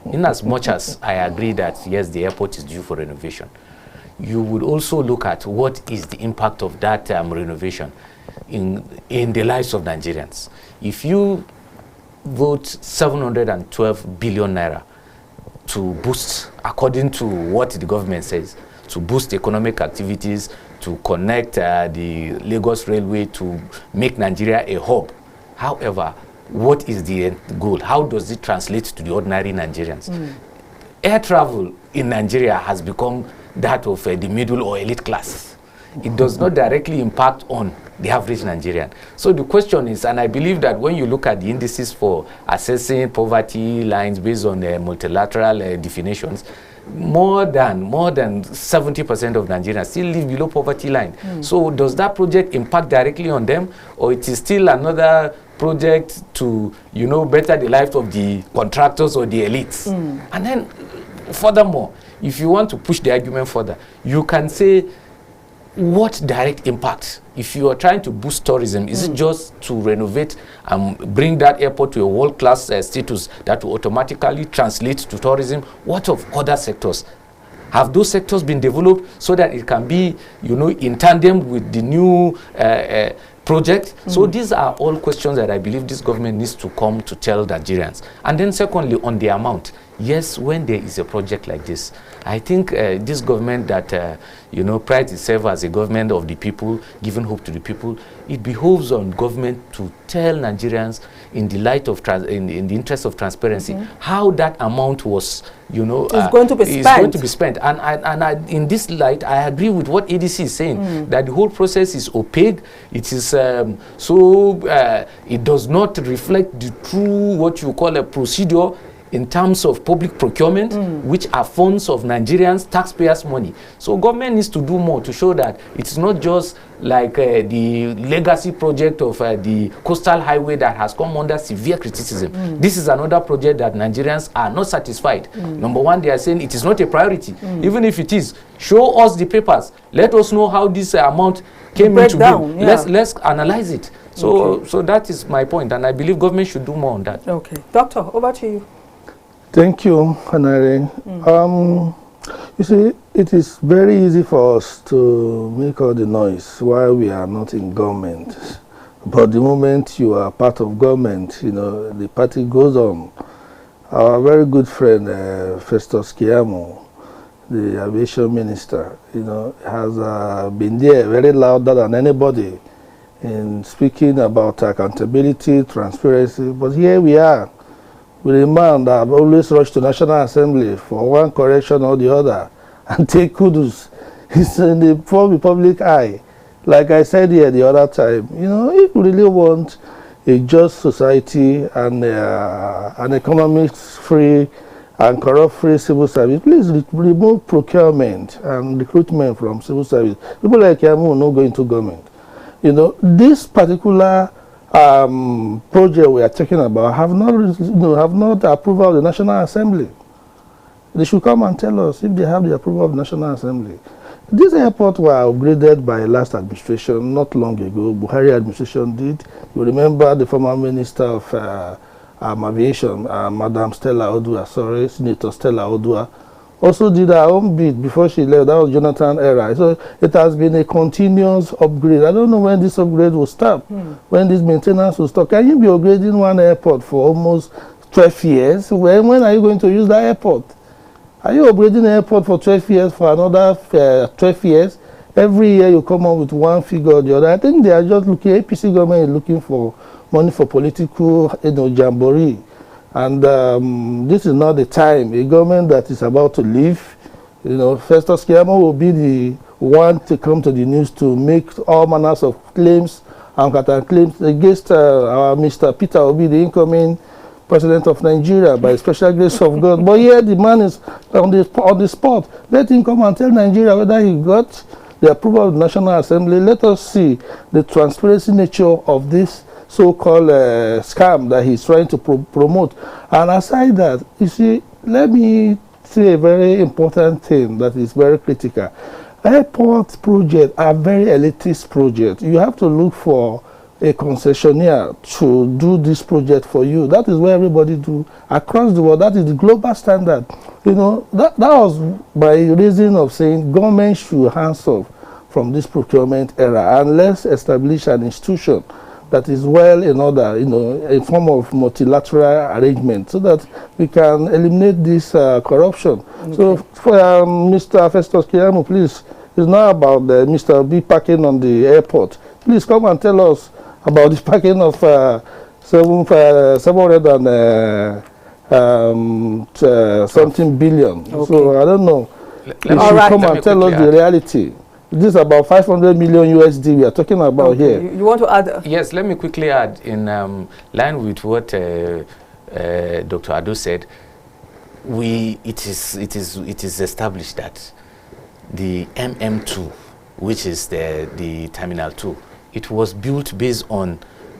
[SPEAKER 14] In as much as I agree that, yes, the airport is due for renovation, you would also look at what is the impact of that renovation in the lives of Nigerians. If you vote 712 billion naira to boost, according to what the government says, to boost economic activities, to connect the Lagos Railway, to make Nigeria a hub. However, what is the end goal? How does it translate to the ordinary Nigerians? Air travel in Nigeria has become that of the middle or elite class. It does not directly impact on the average Nigerian. So the question is, and I believe that when you look at the indices for assessing poverty lines based on multilateral definitions, more than 70% of Nigerians still live below poverty line. So does that project impact directly on them, or it is still another project to, you know, better the lives of the contractors or the elites? And then furthermore, if you want to push the argument further, you can say, what direct impact, if you are trying to boost tourism, is it just to renovate and bring that airport to a world-class status that will automatically translate to tourism? What of other sectors? Have those sectors been developed so that it can be, you know, in tandem with the new project? So these are all questions that I believe this government needs to come to tell Nigerians. And then secondly, on the amount, yes, when there is a project like this, I think this government that, you know, prides itself as a government of the people, giving hope to the people, it behoves on government to tell Nigerians, in the light of, in the interest of transparency, how that amount was, you know,
[SPEAKER 1] is going to be spent.
[SPEAKER 14] And in this light, I agree with what ADC is saying, that the whole process is opaque. It is it does not reflect the true, what you call a procedure in terms of public procurement, which are funds of Nigerians, taxpayers' money. So government needs to do more to show that it's not just like the legacy project of the coastal highway that has come under severe criticism. This is another project that Nigerians are not satisfied. Number one, they are saying it is not a priority. Even if it is, show us the papers. Let us know how this amount came into being. Let's analyze it. So, so that is my point, and I believe government should do more on that.
[SPEAKER 1] Okay. Doctor, over to you.
[SPEAKER 18] Thank you, Anire. You see, it is very easy for us to make all the noise while we are not in government. But the moment you are part of government, you know, the party goes on. Our very good friend, Festus Keyamo, the aviation minister, you know, has been there very louder than anybody in speaking about accountability, transparency. But here we are, with a man that have always rushed to National Assembly for one correction or the other and take kudos. He's in the public eye. Like I said here the other time, you know, if we really want a just society and an economics-free and corrupt-free civil service, please remove procurement and recruitment from civil service. People like Yamu will not go into government. You know, this particular project we are talking about have not approval of the National Assembly. They should come and tell us if they have the approval of the National Assembly. These airports were upgraded by last administration not long ago. Buhari administration did. You remember the former Minister of Aviation, Madam Stella Odua, sorry, Senator Stella Odua, also did her own bid before she left. That was Jonathan era. So it has been a continuous upgrade. I don't know when this upgrade will stop, when this maintenance will stop. Can you be upgrading one airport for almost 12 years? When are you going to use that airport? Are you upgrading the airport for 12 years for another 12 years? Every year you come up with one figure or the other. I think they are just looking, APC government is looking for money for political, you know, jamboree. And this is not the time. A government that is about to leave, you know, Festus Keyamo will be the one to come to the news to make all manners of claims and claims against our Mr. Peter Obi, the incoming president of Nigeria, by special grace of God. But here the man is on the spot. Let him come and tell Nigeria whether he got the approval of the National Assembly. Let us see the transparency nature of this so-called scam that he's trying to promote. And aside that, you see, let me see a very important thing that is very critical. Airport projects are very elitist projects. You have to look for a concessionaire to do this project for you. That is what everybody do across the world. That is the global standard. You know, that was my reason of saying government should hands off from this procurement era and let's establish an institution that is well in order, you know, a form of multilateral arrangement so that we can eliminate this corruption. Okay. So for Mr. Festus Keyamo, please, it's not about Mr. B parking on the airport. Please come and tell us about the parking of 700 and something billion. Okay. So I don't know. You should come and tell us the reality. This is about 500 million USD we are talking about here.
[SPEAKER 1] You want to add?
[SPEAKER 14] Yes, let me quickly add in line with what Dr. Ado said. It is established that the MM2, which is the Terminal 2, it was built based on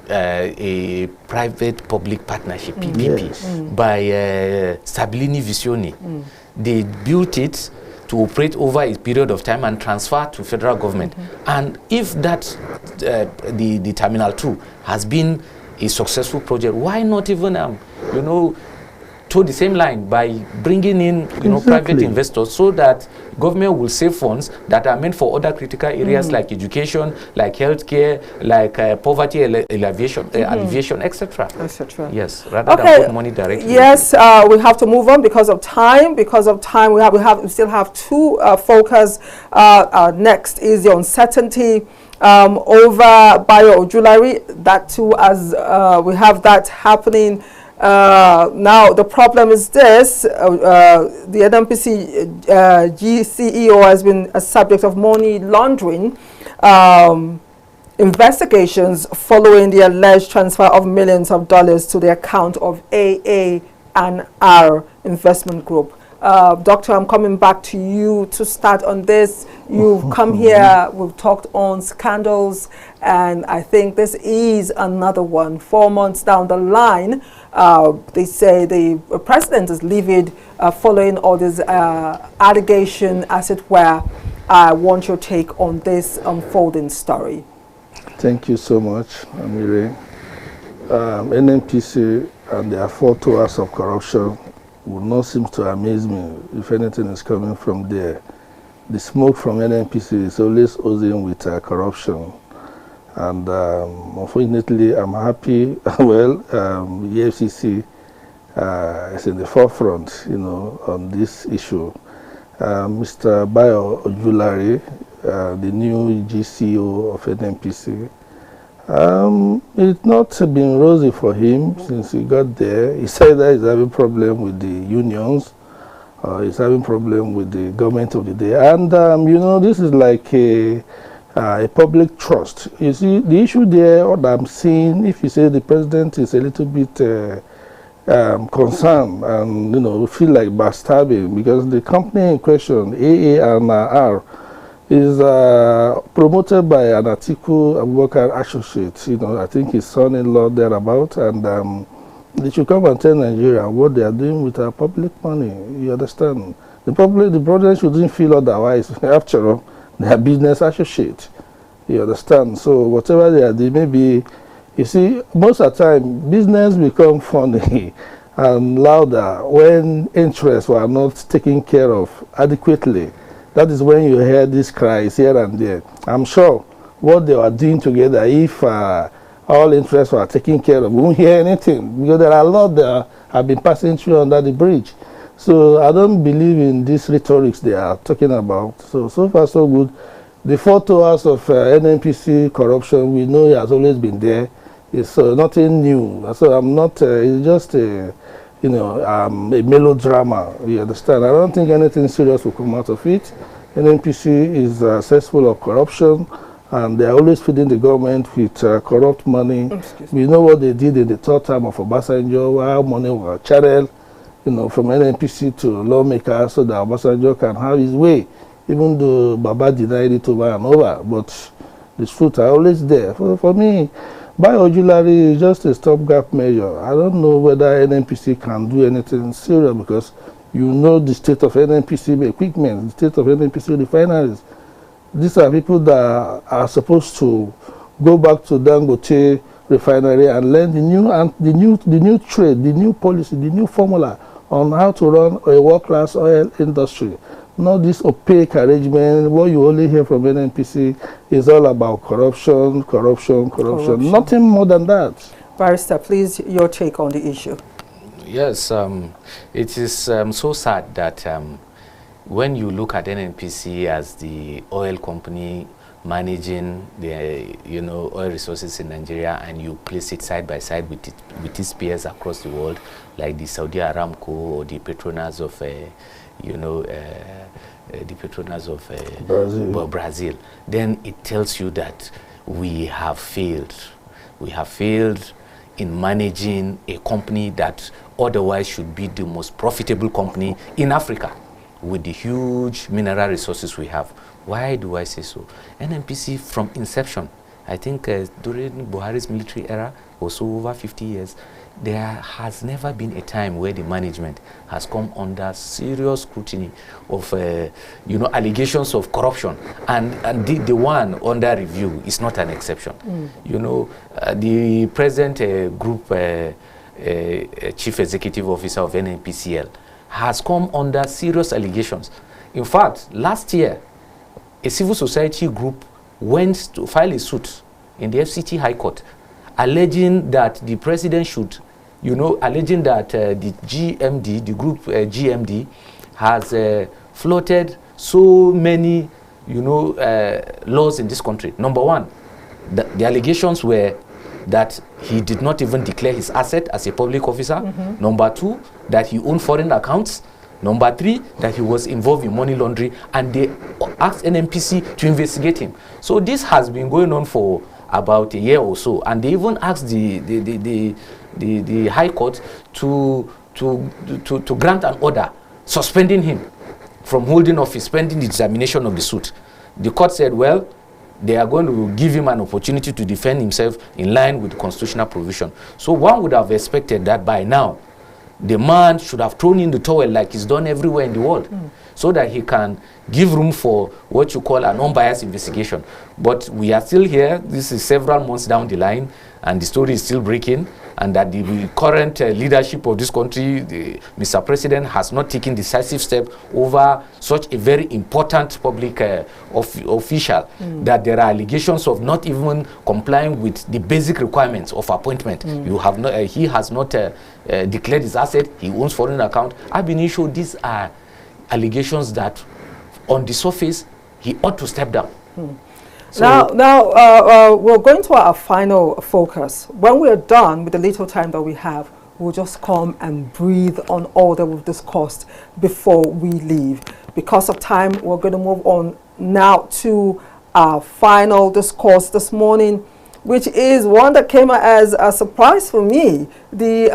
[SPEAKER 14] a private-public partnership, PPP, by Stabilini Visioni. They built it to operate over a period of time and transfer to federal government. And if that, the Terminal 2 has been a successful project, why not even, you know, to the same line by bringing in, you know, private investors so that government will save funds that are meant for other critical areas like education, like healthcare, like poverty alleviation, etc. Yes, rather than put money directly.
[SPEAKER 1] Yes, we have to move on because of time. Because of time, we still have two focus. Next is the uncertainty over bio-jewelry. That too, as we have that happening. Now the problem is this, the NNPC GCEO has been a subject of money laundering investigations following the alleged transfer of millions of dollars to the account of AA&R Investment Group. Doctor, I'm coming back to you to start on this. You've come here, we've talked on scandals, and I think this is another one. 4 months down the line, they say the president is livid following all this allegation, as it were. I want your take on this unfolding story.
[SPEAKER 18] Thank you so much, Anire. NNPC and their 4 towers of corruption would not seem to amaze me if anything is coming from there. The smoke from NNPC is always oozing with corruption. And unfortunately, I'm happy, well, the FCC is in the forefront, you know, on this issue. Mr. bio-jewelry, the new GCO of NNPC, it's not been rosy for him since he got there. He said that he's having problem with the unions, he's having problem with the government of the day. And, you know, this is like a public trust. You see, the issue there, what I'm seeing, if you say the president is a little bit concerned and, you know, feel like backstabbing, because the company in question, AA&R, is promoted by an Atiku Abubakar associate. You know, I think his son-in-law thereabout, and they should come and tell Nigeria what they are doing with our public money. You understand? The president shouldn't feel otherwise. After all, they are business associates. You understand? So whatever they are, they may be. You see, most of the time, business become funny and louder when interests were not taken care of adequately. That is when you hear these cries here and there. I'm sure what they were doing together, if all interests were taken care of, we won't hear anything, because there are a lot that have been passing through under the bridge. So I don't believe in these rhetorics they are talking about. So far so good. The 4 towers of NNPC corruption, we know it has always been there. It's nothing new. So I'm not, it's just a, you know, a melodrama, you understand? I don't think anything serious will come out of it. NNPC is cesspool of corruption, and they're always feeding the government with corrupt money. We know what they did in the 3rd term of Obasanjo, where money was channeled, you know, from NNPC to lawmakers so that Obasanjo can have his way, even though Baba denied it over and over. But the truth are always there. For me, bio-jewelry is just a stopgap measure. I don't know whether NNPC can do anything serious, because You know the state of NNPC equipment, the state of NNPC refineries. These are people that are supposed to go back to Dangote refinery and learn the new trade, the new policy, the new formula on how to run a world-class oil industry. Not this opaque arrangement. What you only hear from NNPC is all about corruption. Nothing more than that.
[SPEAKER 1] Barrister, please, your take on the issue.
[SPEAKER 14] Yes, it is so sad that when you look at NNPC as the oil company managing the oil resources in Nigeria, and you place it side by side with its peers across the world, like the Saudi Aramco or the Petronas of Brazil, then it tells you that we have failed. We have failed in managing a company that otherwise should be the most profitable company in Africa with the huge mineral resources we have. Why do I say so? NNPC from inception, I think during Buhari's military era, also over 50 years, there has never been a time where the management has come under serious scrutiny of allegations of corruption, and the one under review is not an exception. The present group chief executive officer of NNPCL has come under serious allegations. In fact, last year, a civil society group went to file a suit in the FCT High Court, alleging that the president should, alleging that the GMD, the group GMD, has floated so many, laws in this country. Number one, the allegations were that he did not even declare his asset as a public officer. Number two, that he owned foreign accounts. Number three, that he was involved in money laundering, and they asked NNPC to investigate him. So this has been going on for about a year or so, and they even asked the High Court to grant an order suspending him from holding office pending the examination of the suit. The court said, well, they are going to give him an opportunity to defend himself in line with the constitutional provision. So one would have expected that by now, the man should have thrown in the towel like he's done everywhere in the world, so that he can give room for what you call an unbiased investigation. But we are still here. This is several months down the line, and the story is still breaking, and that the current leadership of this country, Mr. President, has not taken decisive step over such a very important public official, that there are allegations of not even complying with the basic requirements of appointment. You have not, he has not declared his asset, he owns foreign account. I've been issued, these are allegations that on the surface he ought to step down.
[SPEAKER 1] So now we're going to our final focus. When we're done with the little time that we have, we'll just come and breathe on all that we've discussed before we leave. Because of time, we're going to move on now to our final discourse this morning, which is one that came as a surprise for me, the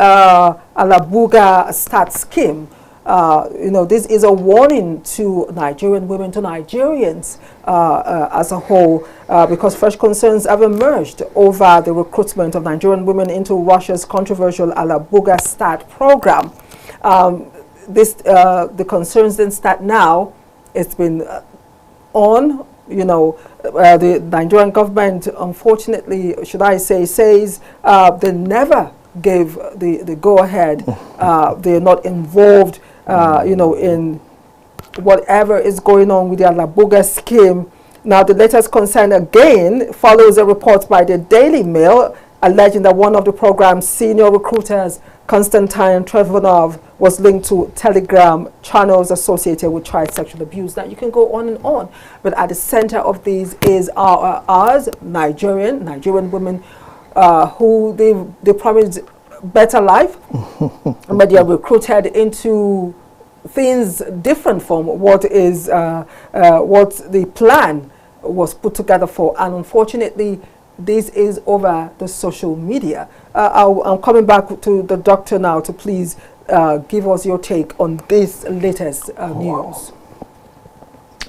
[SPEAKER 1] Alabuga Start Scheme. This is a warning to Nigerian women, to Nigerians as a whole, because fresh concerns have emerged over the recruitment of Nigerian women into Russia's controversial Alabuga Start program. The concerns didn't start now. It's been on. The Nigerian government, unfortunately, should I say, says they never gave the go-ahead. They're not involved in whatever is going on with the Alabuga scheme. Now, the latest concern again follows a report by the Daily Mail alleging that one of the program's senior recruiters, Konstantin Trevanov, was linked to Telegram channels associated with child sexual abuse. Now, you can go on and on, but at the center of these is ours, Nigerian women who they promised better life, but they are recruited into things different from what is what the plan was put together for. And unfortunately, this is over the social media. I'm coming back to the doctor now to please give us your take on this latest news.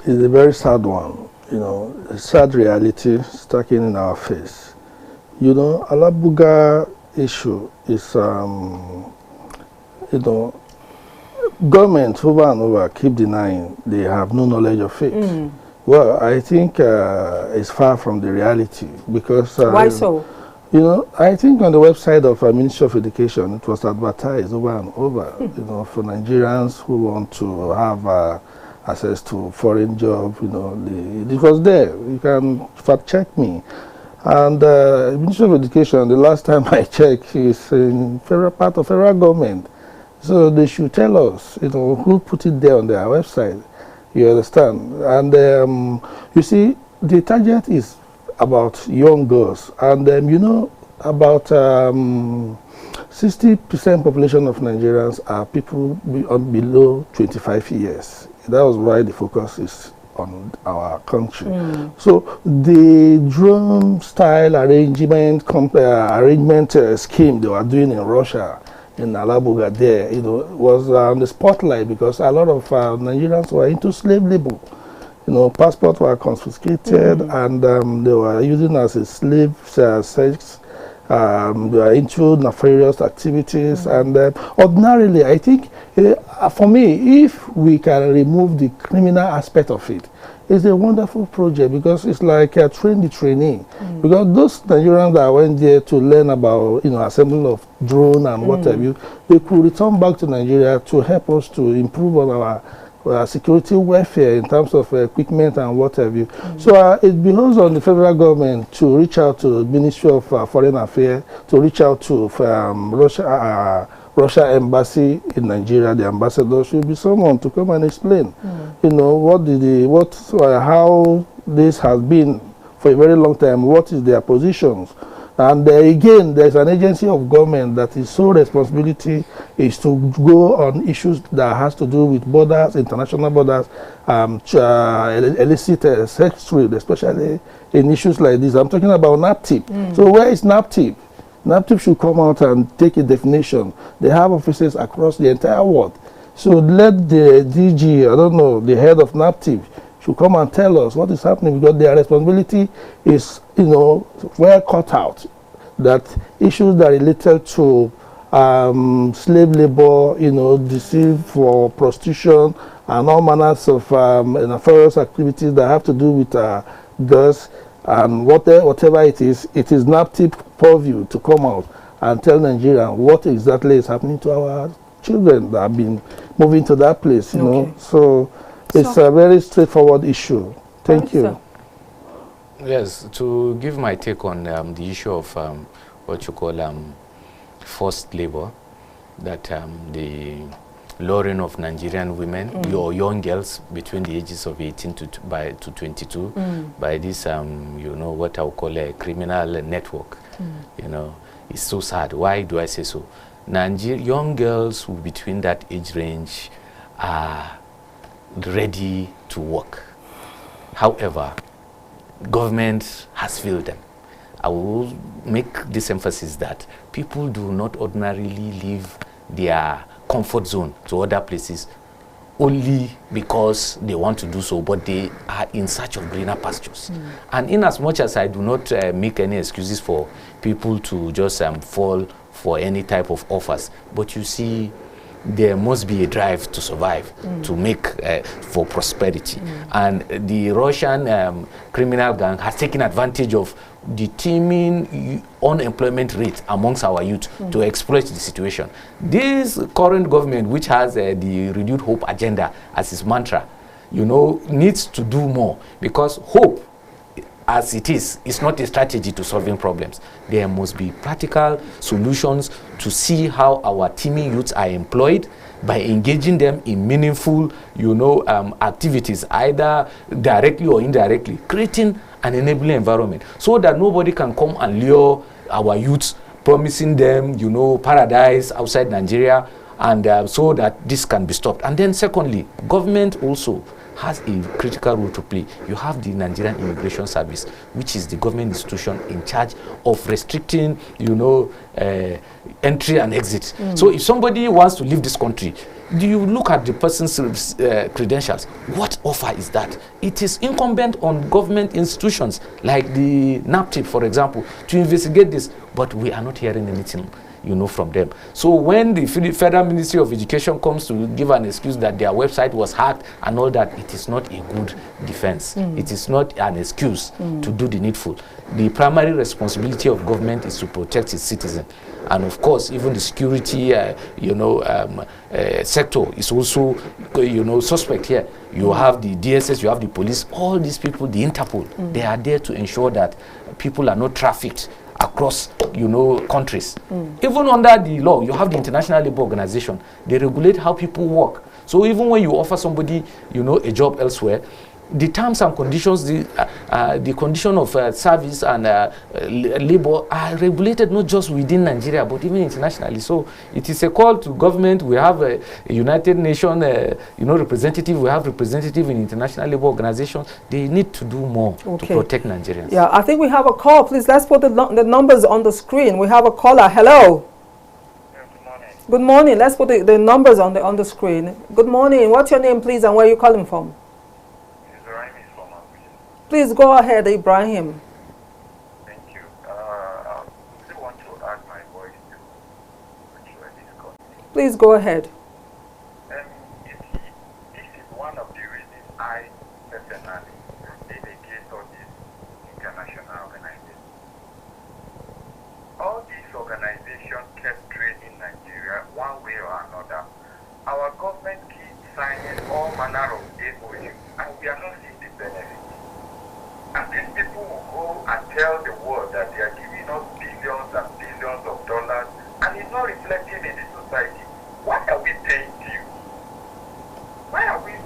[SPEAKER 18] It's a very sad one, a sad reality stacking in our face. Alabuga issue is, government over and over keep denying they have no knowledge of it. Well, I think it's far from the reality because...
[SPEAKER 1] Why so?
[SPEAKER 18] You know, I think on the website of Ministry of Education, it was advertised over and over, you know, for Nigerians who want to have access to foreign job, you know, it was there. You can fact check me. And Ministry of Education, the last time I checked, is in part of federal government. So they should tell us, you know, who put it there on their website. You understand? And you see, the target is about young girls. And you know, about 60% population of Nigerians are people below 25 years. That was why the focus is on our country. So the drum style arrangement scheme they were doing in Russia, in Alabuga there, you know, was on the spotlight because a lot of Nigerians were into slave labor. You know, passports were confiscated and they were using as a slave sex. They are into nefarious activities and ordinarily I think for me, if we can remove the criminal aspect of it, it's a wonderful project because it's like a train the trainee. Because those Nigerians that went there to learn about, you know, assembly of drone and what have you, they could return back to Nigeria to help us to improve on our security welfare in terms of equipment and what have you. So it behoves on the federal government to reach out to the Ministry of Foreign Affairs, to reach out to Russia embassy in Nigeria. The ambassador should be someone to come and explain, you know, how this has been for a very long time. What is their positions? And again, there's an agency of government that is sole responsibility is to go on issues that has to do with borders, international borders, illicit sex trade, especially in issues like this. I'm talking about NAPTIP. So where is NAPTIP? NAPTIP should come out and take a definition. They have offices across the entire world. So let the DG, I don't know, the head of NAPTIP should come and tell us what is happening because their responsibility is, you know, well cut out. That issues that are related to slave labor, you know, deceit for prostitution and all manners of nefarious activities that have to do with girls and whatever it is NAPTIP purview to come out and tell Nigerians what exactly is happening to our children that have been moving to that place, you know. So it's a very straightforward issue. Thank you.
[SPEAKER 14] Yes, to give my take on the issue of what you call forced labor, that the luring of Nigerian women or young girls between the ages of 18 to 22 by this, you know, what I would call a criminal network. You know, it's so sad. Why do I say so? Young girls between that age range are ready to work. However, government has failed them. I will make this emphasis that people do not ordinarily leave their comfort zone to other places only because they want to do so, but they are in search of greener pastures. And in as much as I do not make any excuses for people to just fall for any type of offers, but you see, there must be a drive to survive, to make for prosperity. And the Russian criminal gang has taken advantage of the teeming unemployment rate amongst our youth to exploit the situation. This current government, which has the renewed hope agenda as its mantra, you know, needs to do more, because hope, as it is not a strategy to solving problems. There must be practical solutions to see how our teeming youths are employed by engaging them in meaningful, you know, activities, either directly or indirectly, creating an enabling environment so that nobody can come and lure our youths, promising them, you know, paradise outside Nigeria, and so that this can be stopped. And then secondly, government also has a critical role to play. You have the Nigerian Immigration Service, which is the government institution in charge of restricting, you know, entry and exit. So if somebody wants to leave this country, do you look at the person's credentials? What offer is that? It is incumbent on government institutions like the NAPTIP, for example, to investigate this, but we are not hearing anything. from them. So when the Federal Ministry of Education comes to give an excuse that their website was hacked and all that, it is not a good defense. It is not an excuse to do the needful. The primary responsibility of government is to protect its citizens. And of course, even the security, sector is also, suspect here. You have the DSS, you have the police, all these people, the Interpol, they are there to ensure that people are not trafficked across, countries. Even under the law, you have the International Labour Organization. They regulate how people work. So even when you offer somebody, a job elsewhere, the terms and conditions, the condition of service and labor are regulated not just within Nigeria, but even internationally. So it is a call to government. We have a United Nations, representative. We have representative in International Labour Organizations. They need to do more to protect Nigerians.
[SPEAKER 1] Yeah, I think we have a call. Please, let's put the numbers on the screen. We have a caller. Hello. Good morning. Let's put the numbers on the screen. Good morning. What's your name, please, and where are you calling from? Please go ahead, Ibrahim.
[SPEAKER 19] Thank you. I still want to add my voice to this call.
[SPEAKER 1] Please go ahead.
[SPEAKER 19] You see, this is one of the reasons I personally dedicate all these international organizations. All these organizations kept trading Nigeria one way or another. Our government keeps signing all manner of MOU, and we are not seeing the benefits. And these people will go and tell the world that they are giving us billions and billions of dollars, and it's not reflecting in the society. Why are we paying dues? Why are we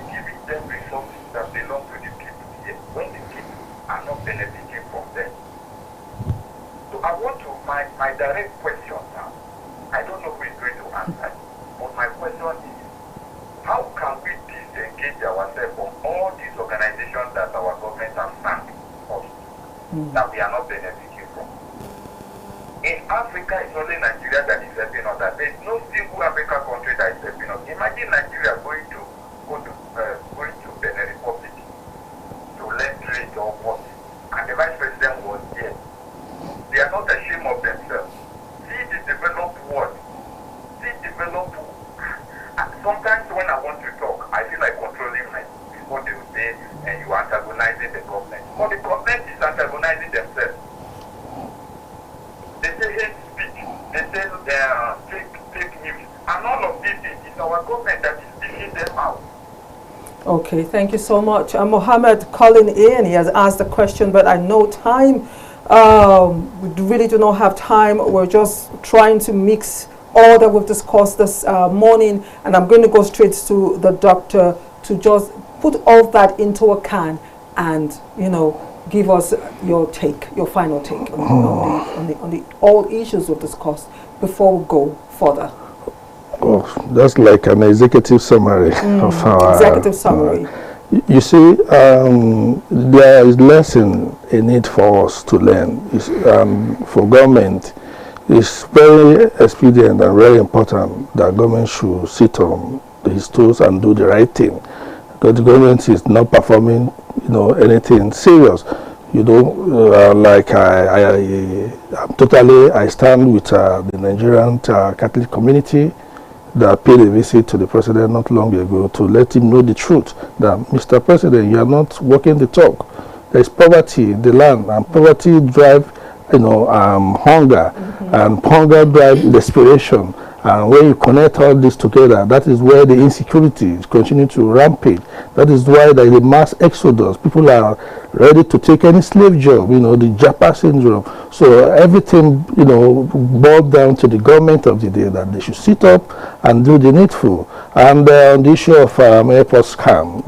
[SPEAKER 19] giving them resources that belong to the people here when the people are not benefiting from them? So I want to, my direct question now, I don't know who is going to answer, but my question is, how can we disengage ourselves from all these organizations that our government has signed us that we are not benefiting from? In Africa, it's only Nigeria that is helping us. There is no single African country that is helping us. Imagine Nigeria going to Benin Republic to learn trade or what, and the vice president was there. They are not ashamed of themselves. See the developed world. See developed. Sometimes when I want to talk, I feel like controlling my what they will say, and you are antagonizing the government. But the government is antagonizing themselves. They say hate speech, they say fake news, and all of this is our government that is dishing them out.
[SPEAKER 1] Okay, thank you so much. Mohammed calling in, he has asked a question, but I know time. We really do not have time. We're just trying to mix all that we've discussed this morning, and I'm going to go straight to the doctor to just put all that into a can and, give us your final take on the all issues we've discussed before we go further.
[SPEAKER 18] Oh, that's like an executive summary of our
[SPEAKER 1] executive summary.
[SPEAKER 18] You see, there is lesson in it for us to learn. For government, it's very expedient and very important that government should sit on his toes and do the right thing, because the government is not performing, anything serious. Like I stand with the Nigerian Catholic community that paid a visit to the president not long ago to let him know the truth that, Mr. President, you are not walking the talk. There is poverty in the land, and poverty drive hunger, and hunger drive desperation. And when you connect all this together, that is where the insecurity is continuing to rampage. That is why there is a mass exodus. People are ready to take any slave job, the Japa syndrome. So everything, boiled down to the government of the day, that they should sit up and do the needful. And on the issue of airport scam,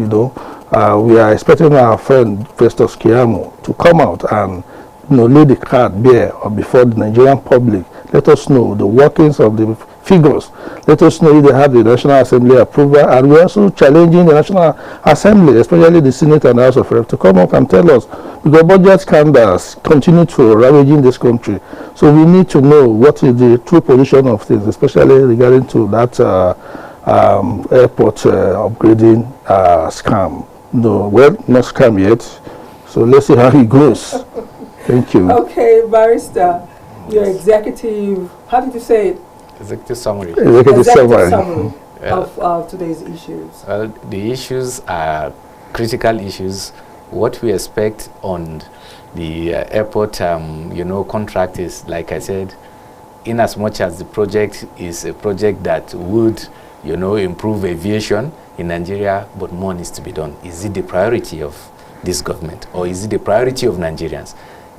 [SPEAKER 18] we are expecting our friend Festus Keyamo to come out and lay the card bare or before the Nigerian public. Let us know the workings of the figures. Let us know if they have the National Assembly approval, and we're also challenging the National Assembly, especially the Senate and the House of Reps, to come up and tell us, because budget scandals continue to ravage in this country. So we need to know what is the true position of things, especially regarding to that airport upgrading scam. Not scam yet. So let's see how it goes. Thank you.
[SPEAKER 1] Okay, Barrister, your executive how did you say it?
[SPEAKER 14] Executive summary.
[SPEAKER 18] Executive summary.
[SPEAKER 1] Of today's issues.
[SPEAKER 14] The issues are critical issues. What we expect on the airport, contract is, like I said, in as much as the project is a project that would, improve aviation in Nigeria, but more needs to be done. Is it the priority of this government, or is it the priority of Nigerians?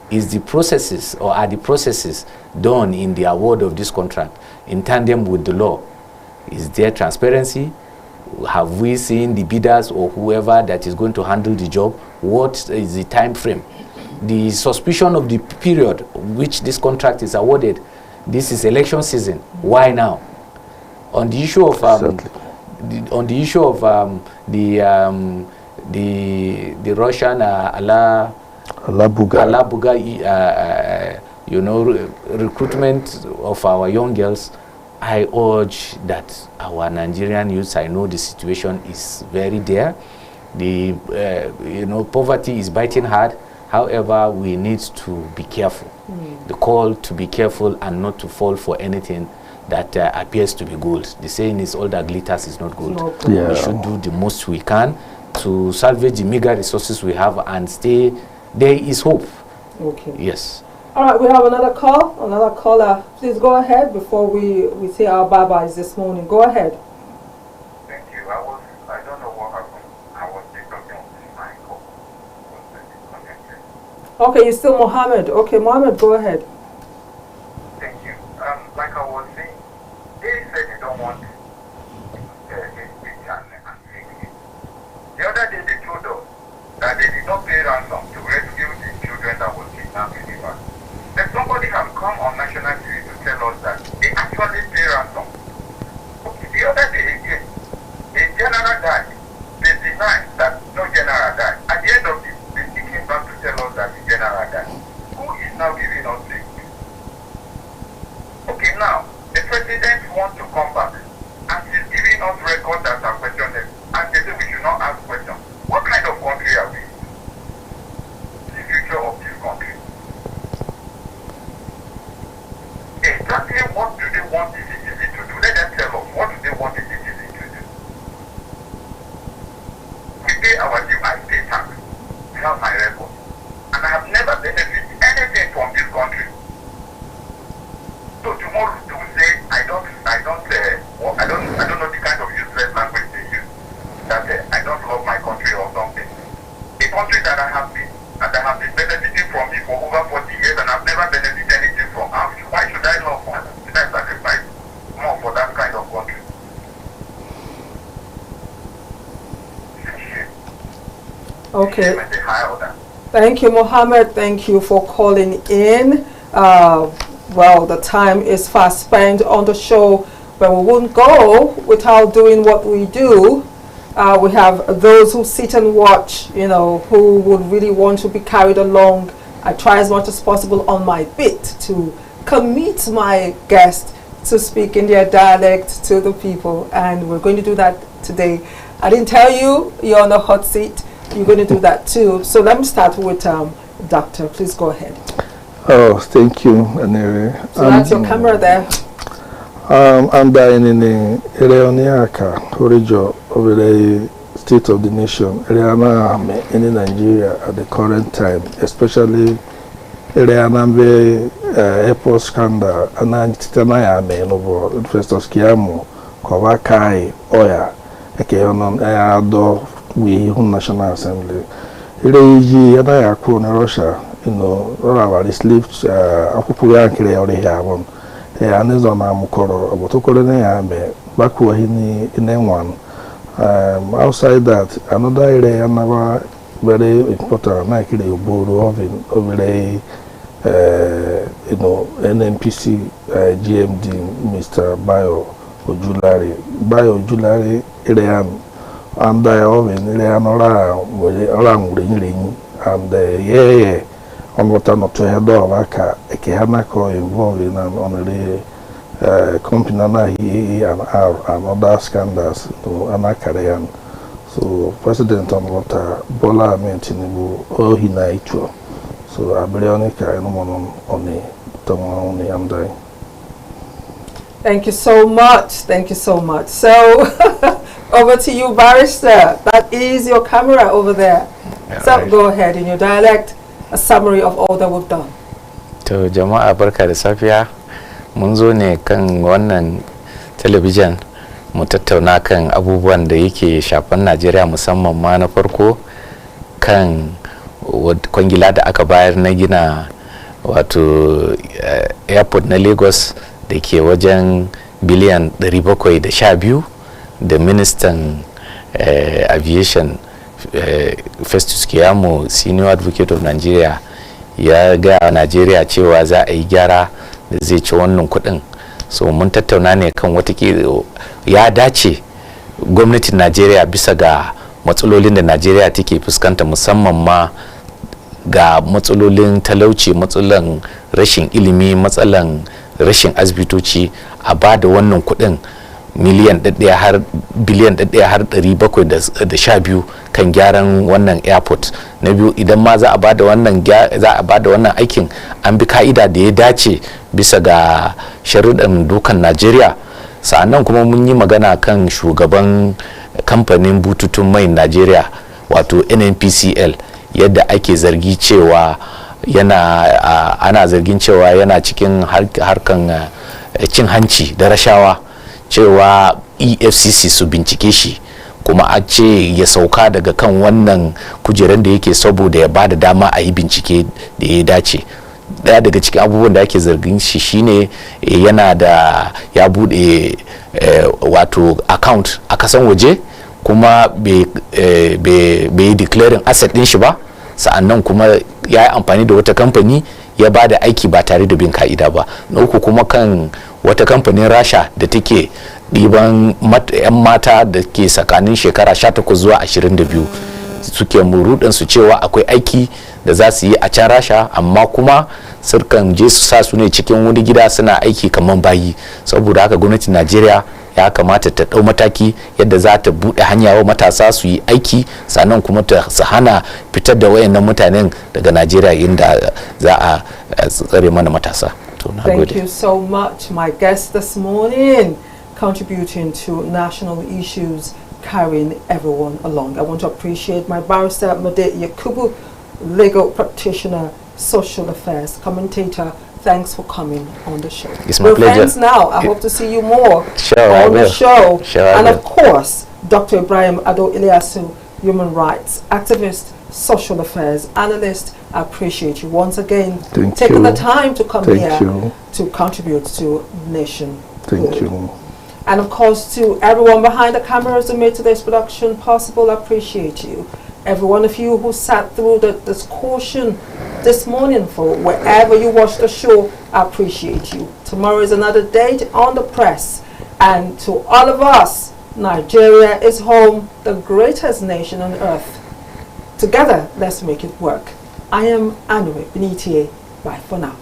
[SPEAKER 14] Is the processes, or are the processes done in the award of this contract in tandem with the law? Is there transparency? Have we seen the bidders or whoever that is going to handle the job? What is the time frame? The suspicion of the period which this contract is awarded. This is election season. Why now? On the issue of the Russian Alabuga recruitment of our young girls, I urge that our Nigerian youths, I know the situation is very there. The poverty is biting hard. However, we need to be careful. The call to be careful and not to fall for anything that appears to be gold. The saying is, all that glitters is not gold.
[SPEAKER 18] Yeah.
[SPEAKER 14] We should do the most we can to salvage the meager resources we have and stay. There is hope.
[SPEAKER 1] Okay.
[SPEAKER 14] Yes.
[SPEAKER 1] All right, we have another call. Another caller. Please go ahead before we say our bye-byes this morning. Go ahead.
[SPEAKER 19] Thank you. I don't know what happened. I was talking on my call.
[SPEAKER 1] Okay, you're still Mohammed. Okay, Mohammed, go ahead.
[SPEAKER 19] Thank you. Like I was saying, they said they don't want the other day they told us that they did not pay ransom to rescue the children that were kidnapped in the river. Then somebody has come on national TV to tell us that they actually pay ransom. Okay, the other day again, a general died. They denied that no general died. At the end of it, they still came back to tell us that the general died. Who is now giving us this? Okay, now, the president wants to come back and she's giving us records that are questionable, and they say we should not ask questions. What kind of country are we? The future of this country. Exactly what do they want the citizen to do? Let them tell us, what do they want the citizen to do? We pay our due, I pay tax. We have my record. And I have never benefited anything from this country. So tomorrow they will say, I don't know the kind of useless language they use. That I don't love my country or something. A country that I have been benefiting from me for over 40 years and I've never benefited anything from. Why should I love one? Should I sacrifice more for that kind of country?
[SPEAKER 1] Okay. Thank you, Mohammed. Thank you for calling in. Well, the time is fast spent on the show, but we won't go without doing what we do. We have those who sit and watch, who would really want to be carried along. I try as much as possible on my bit to commit my guest to speak in their dialect to the people, and we're going to do that today. I didn't tell you, you're on the hot seat. You're going to do that too. So let me start with Doctor. Please go ahead.
[SPEAKER 18] Oh, thank you, Anire.
[SPEAKER 1] So that's your camera there.
[SPEAKER 18] I'm dying in the Eleoniaka, Horijo, over the state of the nation, Eliana in Nigeria at the current time, especially Elianambe airport scandal, and Titanaya Menovo, Festus Kiamu, Kovakai, Oya, Ekeonon, Ayado, we National Assembly. Eleji, Adayaku, Russia. Our slaves, Akupuyankle or the Havon, Anizona Mukoro, Abotokore, Baku in one. Outside that, another area, another very important, Nike Bodo over NNPC GMD, Mr. Bio Julari, Irian, and I oven, Irian around ring, and on what I'm not to head over, Ekehanako involved in the company and other scandals to Anakarian. So, President on what Bola Mentinibu, oh, he so Abrionica and on the Tomoni am dying.
[SPEAKER 1] Thank you so much. Thank you so much. So, over to you, Barrister. That is your camera over there. So, go ahead in your dialect, a summary of all that we've done.
[SPEAKER 14] To jama'a barka da safiya. Mun zo ne kan wannan talabijin mu tattauna kan abubuwan da yake shafan Najeriya, musamman ma na farko kan kwangila da aka bayar na gina wato airport na Lagos da ke wajen biliyan 712 da ministan aviation Festus Keyamo, senior advocate of Nigeria, ya ga Najeriya cewa za a yi gyara da zai ci wannan kudin. So mun tattauna ne kan watakila ya dace gwamnatin Najeriya bisa ga matsalolin da Najeriya take fuskanta, musamman ma ga matsalolin talauci, matsalan rashin ilimi, matsalan rashin asibitoci, a ba da wannan kudin miliyan 1 har biliyan 1 har 712 kan gyaran wannan airport. Na biyu, idan ma za a ba da wannan aikin an bi ka'ida da ya dace bisa ga sharuɗan dokan Najeriya. Sa'annan kuma mun yi magana kan shugaban kamfanin bututun mai Najeriya wato NNPCL, yadda ake zargi cewa ana zargin cewa yana cikin harkan cin hanci da rashawa, cewa EFCC su bincike shi, kuma a ce ya sauka daga kan wannan kujeran da yake saboda ya ba da dama a yi bincike da ya dace. Daya daga cikin abubuwan da ake zargin shi shine ya bude wato account a kasan waje, kuma bai declaring asset din shi ba, sa'annan kuma ya yi amfani da wata kamfani ya ba da aiki ba tare da bin ka'ida ba. Na uku kuma kan wata kamfanin Rasha da take ɗiban 'yan mata da ke tsakanin shekara 18 zuwa 22, suke murudin su cewa akwai aiki da za su yi a can Rasha, amma kuma sirkan je su sa su ne cikin wani gida suna aiki kamar bayi. Saboda haka gwamnatin Najeriya ya kamata ta ɗau mataki yadda za ta buɗe hanya wa matasa su yi aiki, sannan kuma ta hana fitar da wayannan mutanen daga Najeriya inda za a tsare mana matasa.
[SPEAKER 1] Thank you so much, my guest this morning, contributing to national issues, carrying everyone along. I want to appreciate my barrister, Madeh Yakubu, legal practitioner, social affairs commentator. Thanks for coming on the show.
[SPEAKER 14] It's my pleasure.
[SPEAKER 1] Friends now, I hope to see you more
[SPEAKER 14] on
[SPEAKER 1] the show.
[SPEAKER 14] And
[SPEAKER 1] of course, Dr. Ibrahim iliyasu-Human rights activist, social affairs analyst. I appreciate you once again taking the time to come here to contribute to nation.
[SPEAKER 18] Thank you.
[SPEAKER 1] And of course, to everyone behind the cameras who made today's production possible, I appreciate you. Every one of you who sat through the discussion this morning, for wherever you watch the show, I appreciate you. Tomorrow is another date on the press. And to all of us, Nigeria is home, the greatest nation on earth. Together, let's make it work. I am Anire, Binitie. Bye for now.